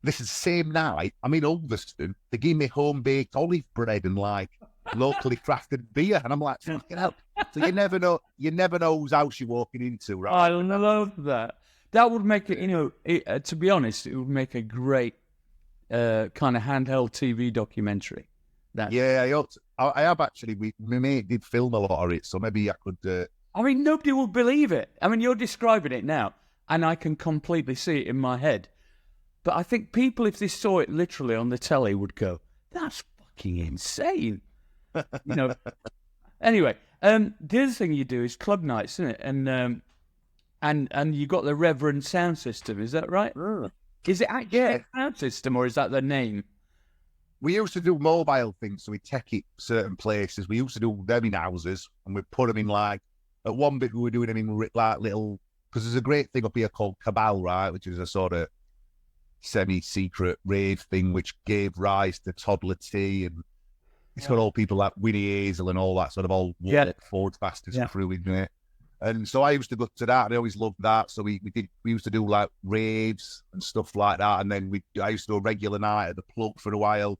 This is the same night. I'm in Ulverston. They give me home-baked olive bread and, like, locally crafted beer. And I'm like, fucking hell. So you never know whose house you're walking into, right? I love that. That would make it, you know, to be honest, it would make a great kind of handheld TV documentary. Yeah, I have actually. My mate did film a lot of it, so maybe I could... I mean, nobody would believe it. I mean, you're describing it now, and I can completely see it in my head. But I think people, if they saw it literally on the telly, would go, that's fucking insane. You know. Anyway, the other thing you do is club nights, isn't it? And you got the Reverend sound system, is that right? Is it actually a sound system, or is that the name? We used to do mobile things, so we take it certain places. We used to do them in houses, and we put them in, like, at one bit we were doing them in, like, little, because there's a great thing up here called Cabal, right, which is a sort of semi-secret rave thing which gave rise to Toddler Tea, and it's got all people like Winnie Hazel and all that sort of old Ford bastards crew in there. And so I used to go to that, and I always loved that. So we used to do, like, raves and stuff like that, and then I used to do a regular night at the Plug for a while.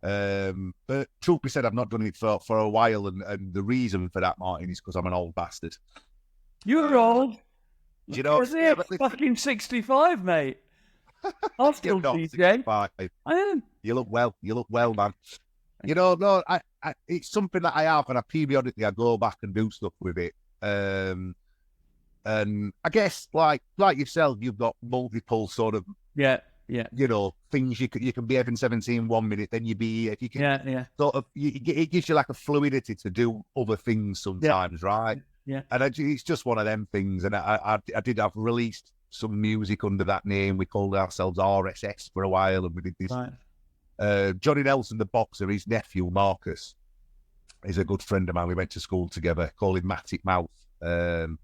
But truth be said, I've not done it for a while, and the reason for that, Martin, is because I'm an old bastard. You're old. You know, fucking 65, mate. I'm still DJ. I am. You look well, man. You know, no, it's something that I have, and periodically I go back and do stuff with it. And I guess like yourself, you've got multiple sort of things you can be having 17 1 minute, then you be if you can sort of it gives you like a fluidity to do other things sometimes, right? Yeah, and it's just one of them things. And I've released some music under that name. We called ourselves RSS for a while, and we did this. Right. Johnny Nelson, the boxer, his nephew Marcus is a good friend of mine. We went to school together. Call him Matic Mouth. And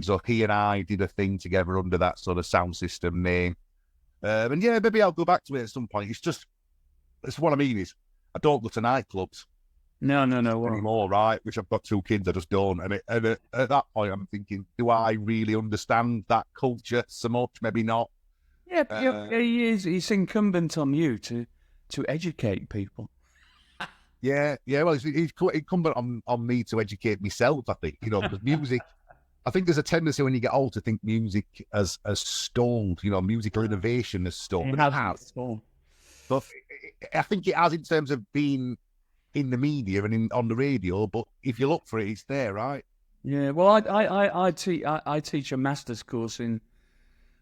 so he and I did a thing together under that sort of sound system name. And yeah, maybe I'll go back to it at some point. It's what I mean is, I don't go to nightclubs. No. Anymore, right? Which I've got 2 kids, I just don't. And at that point, I'm thinking, do I really understand that culture so much? Maybe not. Yeah, it's incumbent on you to educate people. Yeah. Well, it's incumbent on me to educate myself, I think. Because music. I think there's a tendency when you get old to think music as stalled, musical innovation has stalled. It has stalled. But I think it has in terms of being in the media and on the radio. But if you look for it, it's there, right? Yeah. Well, I teach a master's course in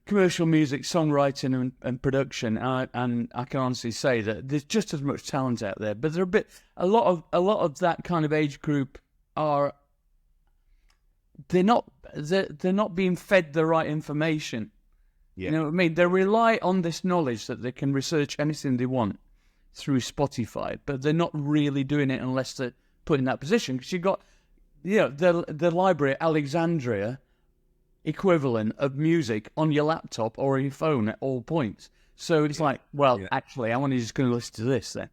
commercial music, songwriting, and production, and I can honestly say that there's just as much talent out there. But there are a lot of that kind of age group are. They're not being fed the right information. Yeah. You know what I mean? They rely on this knowledge that they can research anything they want through Spotify, but they're not really doing it unless they're put in that position. Because you've got, the Library at Alexandria equivalent of music on your laptop or your phone at all points. So it's actually, I want to just go and listen to this then.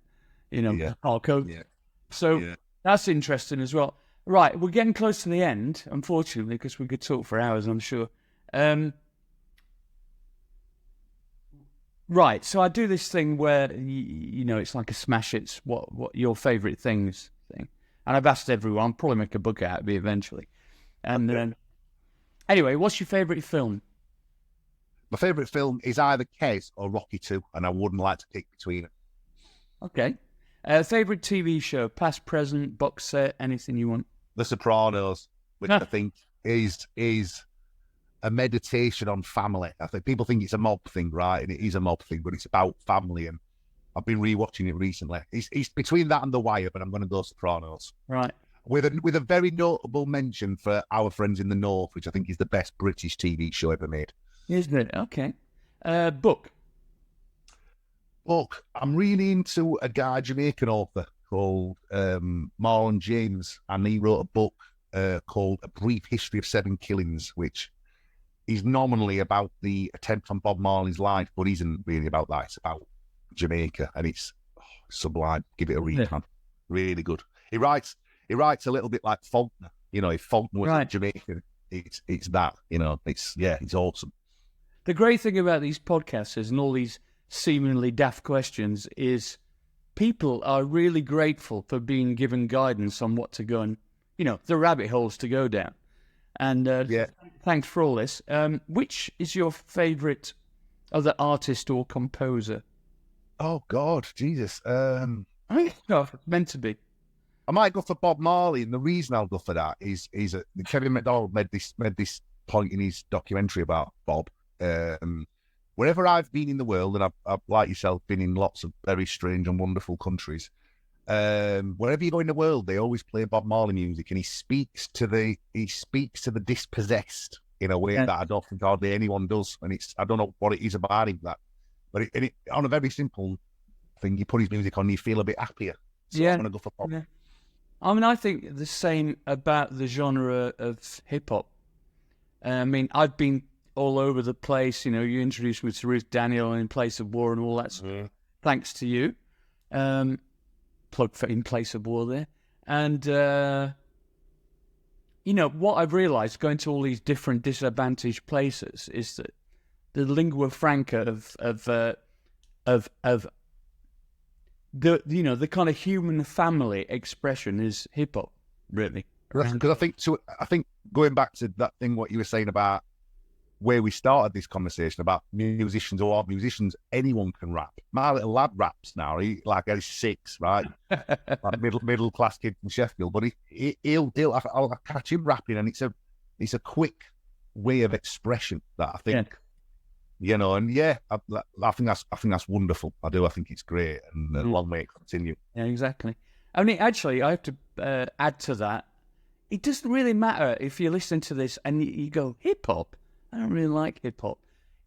Hardcore. Yeah. So that's interesting as well. Right, we're getting close to the end, unfortunately, because we could talk for hours, I'm sure. Right, so I do this thing where, it's like a smash hits, what your favourite things thing. And I've asked everyone, I'll probably make a book out of it eventually. And anyway, what's your favourite film? My favourite film is either Kes or Rocky 2, and I wouldn't like to pick between them. Okay. Favourite TV show, past, present, box set, anything you want? The Sopranos, which I think is a meditation on family. I think people think it's a mob thing, right? And it is a mob thing, but it's about family. And I've been rewatching it recently. It's between that and The Wire, but I'm going to go Sopranos. Right. With a very notable mention for Our Friends in the North, which I think is the best British TV show ever made. Isn't it? Okay. Book. I'm really into a guy, Jamaican author called Marlon James, and he wrote a book called A Brief History of 7 Killings, which is nominally about the attempt on Bob Marley's life, but isn't really about that. It's about Jamaica, and it's sublime. Give it a read, man. Really good. He writes a little bit like Faulkner. If Faulkner was Jamaican, it's that. It's awesome. The great thing about these podcasts and all these seemingly daft questions is people are really grateful for being given guidance on what to go and, the rabbit holes to go down. And thanks for all this. Which is your favourite other artist or composer? Oh, God, Jesus. I think it's meant to be. I might go for Bob Marley, and the reason I'll go for that is that Kevin McDonald made this point in his documentary about Bob. Wherever I've been in the world, and I've like yourself been in lots of very strange and wonderful countries, wherever you go in the world, they always play Bob Marley music, and he speaks to the dispossessed in a way that I don't think hardly anyone does. And I don't know what it is about him but it on a very simple thing, you put his music on, you feel a bit happier. So I'm gonna go for Bob. Yeah. I mean, I think the same about the genre of hip hop. I've been all over the place. You introduced me to Ruth Daniel in Place of War and all that stuff. Thanks to you. Plug for In Place of War there. And, what I've realised going to all these different disadvantaged places is that the lingua franca of the kind of human family expression is hip hop, really. Because I think going back to that thing, what you were saying about where we started this conversation about musicians or musicians, anyone can rap. My little lad raps now. He's 6, right? Like middle class kid from Sheffield, but I'll catch him rapping, and it's a quick way of expression that I think, and I think that's wonderful. I do. I think it's great, and a long way to continue. Yeah, exactly. I mean, actually, I have to add to that. It doesn't really matter if you listen to this and you go, hip hop. I don't really like hip hop.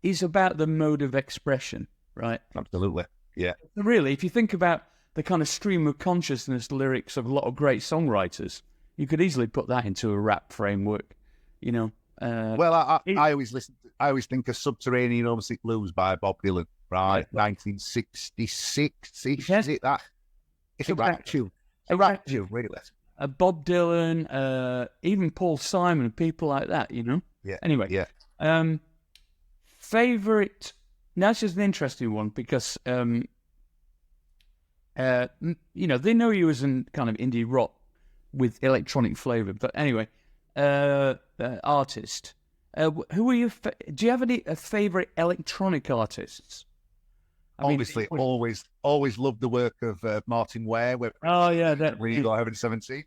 It's about the mode of expression, right? Absolutely. Yeah. Really, if you think about the kind of stream of consciousness lyrics of a lot of great songwriters, you could easily put that into a rap framework, you know. I always think of Subterranean Homesick Blues by Bob Dylan, right? 1966-ish, is it that? It's a rap tune. It's a rap tune, really. Bob Dylan, even Paul Simon, people like that, you know? Yeah. Anyway. Yeah. Favorite... Now, this is an interesting one because, you know, they know you as in kind of indie rock with electronic flavour. But anyway, artist. Who are you... do you have any favourite electronic artists? Obviously, always loved the work of Martin Ware. We got Heaven 17.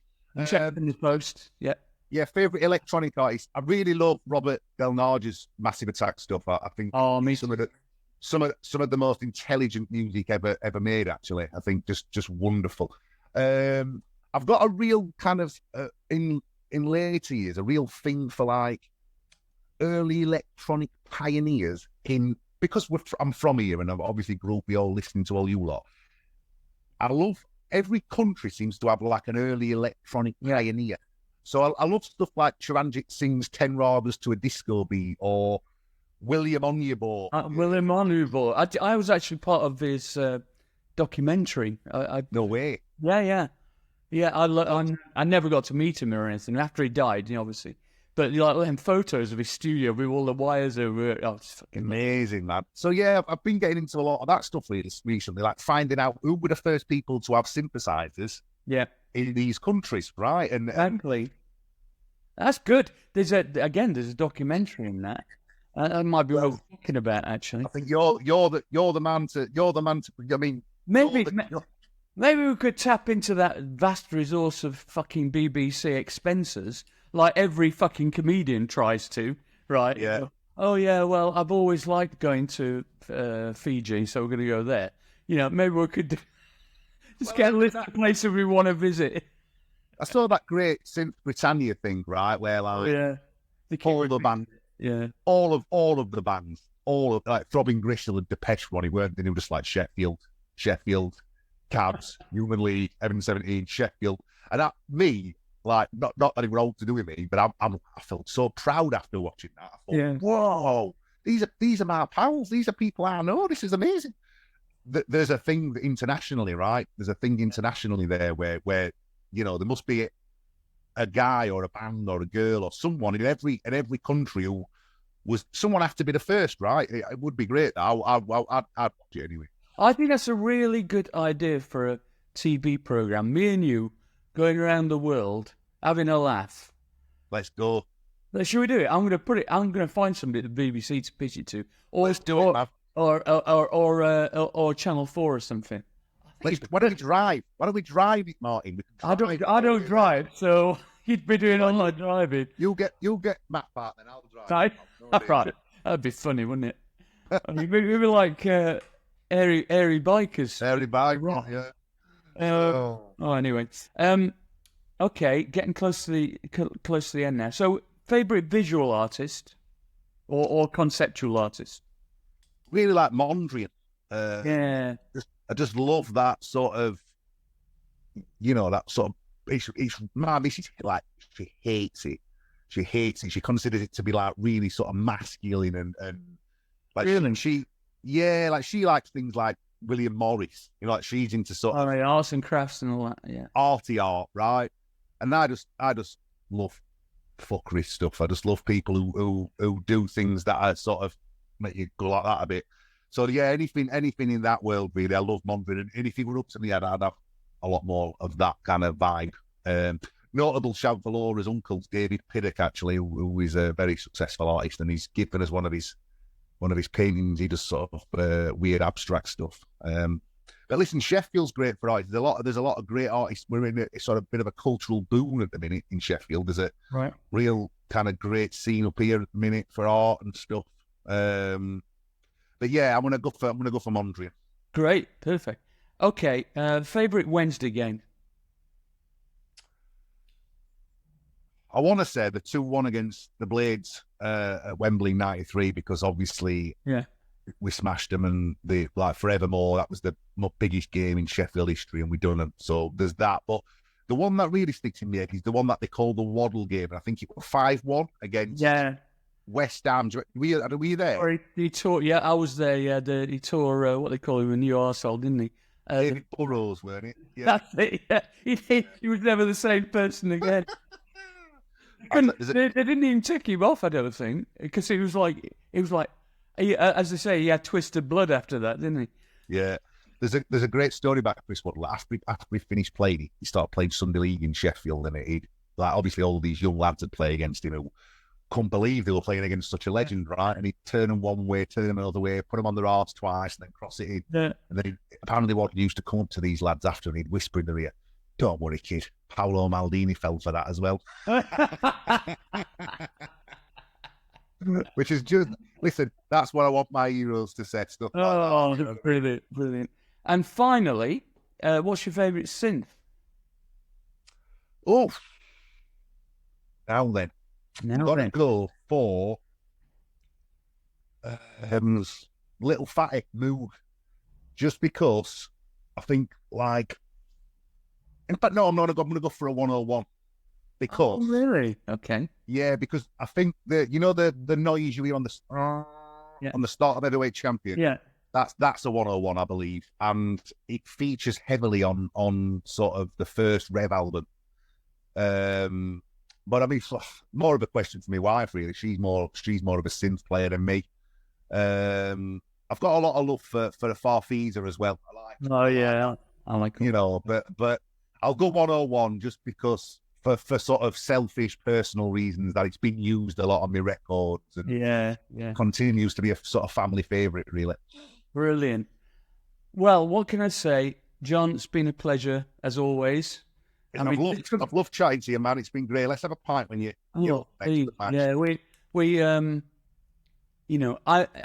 Check in the post. Yeah. Yeah, favourite electronic artist. I really love Robert Del Narge's Massive Attack stuff. I think some of the most intelligent music ever made. Actually, I think just wonderful. I've got a real kind of in later years a real thing for like early electronic pioneers because I'm from here and I've obviously grew up with all listening to all you lot. I love every country seems to have like an early electronic pioneer. So I love stuff like Chiranjit Singh's 10 Ragas to a Disco Beat or William Onyeabor. William Onyeabor. I was actually part of his documentary. No way. Yeah. I never got to meet him or anything after he died, you know, obviously. But like them photos of his studio with all the wires over it. Oh, it's fucking amazing, man. So yeah, I've been getting into a lot of that stuff recently, like finding out who were the first people to have synthesizers. Yeah. In these countries, right? And exactly. That's good. There's a documentary in that. That might be what I was thinking about, actually. I think you're the man to. I mean, maybe we could tap into that vast resource of fucking BBC expenses, like every fucking comedian tries to, right? Yeah. Oh yeah. Well, I've always liked going to Fiji, so we're going to go there. You know, maybe we could get a list of places we want to visit. I saw that great Synth Britannia thing, right? Where like all the bands, all of the bands, all of like Throbbing Gristle and Depeche Mode, weren't they? They were just like Sheffield, Cabs, Human League, Heaven 17, Sheffield, and that me, like not that it were all to do with me, but I felt so proud after watching that. I thought, whoa, these are my pals. These are people I know. This is amazing. There's a thing internationally, right? There's a thing internationally there where you know there must be a guy or a band or a girl or someone in every country who was someone have to be the first, right? It would be great. I'd watch it anyway. I think that's a really good idea for a TV program. Me and you going around the world having a laugh. Let's go. Should we do it? I'm going to find somebody at the BBC to pitch it to, or let's do it, man. Or Channel 4 or something. Why don't we drive? Why don't we drive it, Martin? I don't drive, so you'd be doing online driving. You'll get Matt Part, then I'll drive. Right. That'd be funny, wouldn't it? We were like airy bikers. Airy bike, yeah. Anyway. Okay, getting close to the end now. So, favorite visual artist or conceptual artist? Really like Mondrian. I just love that sort of, you know, that sort of. It's my missus, like she hates it. She considers it to be like really sort of masculine and like really? she likes things like William Morris. You know, like she's into sort of arts and crafts and all that. Yeah, arty art, right? And I just love fuckery stuff. I just love people who do things that are sort of make you go like that a bit. So yeah, anything in that world really. I love Mondrian, and if it were up to me, I'd have a lot more of that kind of vibe. notable shout for Laura's uncle, David Piddock, actually, who is a very successful artist, and he's given us one of his paintings. He does sort of weird abstract stuff. But listen, Sheffield's great for artists. There's a lot of great artists. We're in a sort of bit of a cultural boom at the minute in Sheffield. There's a real kind of great scene up here at the minute for art and stuff. But yeah, I'm gonna go for Mondrian. Great, perfect. Okay, favorite Wednesday game. I want to say the 2-1 against the Blades at Wembley '93, because obviously we smashed them, and they forevermore. That was the biggest game in Sheffield history, and we done them. So there's that. But the one that really sticks in my head is the one that they call the Waddle game. And I think it was 5-1 against West Ham. Were you there? Or he tore. Yeah, I was there. Yeah, he tore what they call him, a new arsehole, didn't he? David Burrows, weren't it? Yeah. That's it. Yeah, he was never the same person again. They didn't even take him off, I don't think, because he was like, as they say, he had twisted blood after that, didn't he? Yeah. There's a great story about Chris Waddle. After we finished playing, he started playing Sunday League in Sheffield, and he'd obviously all these young lads had played against him who couldn't believe they were playing against such a legend, right? And he'd turn them one way, turn them another way, put them on their arse twice, and then cross it in. Yeah. And then apparently Waddle used to come up to these lads after, and he'd whisper in their ear, "Don't worry, kid. Paolo Maldini fell for that as well." Which is just, listen, that's what I want my heroes to say, stuff like that. Brilliant, brilliant. And finally, what's your favourite synth? Oh, now then. Got to go for Little Fatty Moog, just because I think, in fact, no, I'm going to go for a 101. Because, oh, really? Okay. Yeah, because I think the noise you hear on the start of Heavyweight Champion. Yeah. That's a 101, I believe, and it features heavily on sort of the first Rev album. But I mean, more of a question for my wife, really. She's more of a synth player than me. I've got a lot of love for a Farfisa as well. I like it. But I'll go 101 just because for sort of selfish personal reasons, that it's been used a lot on my records and continues to be a sort of family favourite, really. Brilliant. Well, what can I say, Jon? It's been a pleasure as always. I've loved chatting to you, man. It's been great. Let's have a pint when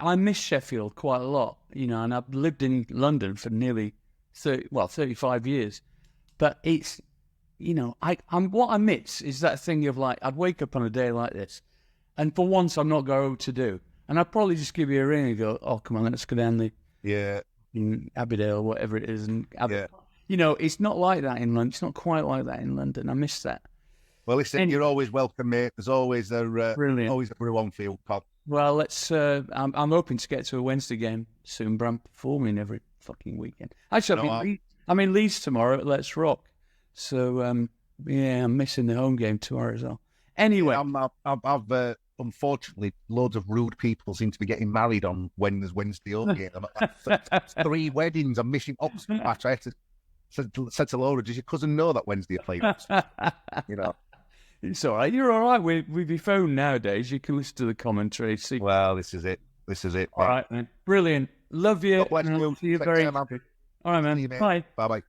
I miss Sheffield quite a lot, and I've lived in London for nearly 35 years. But it's, what I miss is that thing of I'd wake up on a day like this, and for once I'm not going to do, and I'd probably just give you a ring and go, "Oh, come on, let's go down in Aberdale or whatever it is," and it's not like that in London. It's not quite like that in London. I miss that. Well, listen, you're always welcome, mate. There's always a one field, pal. Well, let's. I'm hoping to get to a Wednesday game soon, but I'm performing every fucking weekend. Actually, I'm in Leeds tomorrow at Let's Rock, so I'm missing the home game tomorrow as well. Anyway, I've unfortunately, loads of rude people seem to be getting married on when there's Wednesday home game. I'm at 3 weddings. I'm missing Oxford match. I had to. Said to Laura, "Does your cousin know that Wednesday are playing?" It's all right. You're all right with your phone nowadays. You can listen to the commentary. See. Well, this is it. All right, man. Brilliant. Love you. God bless you. See you very much. All right, man. Bye. Bye.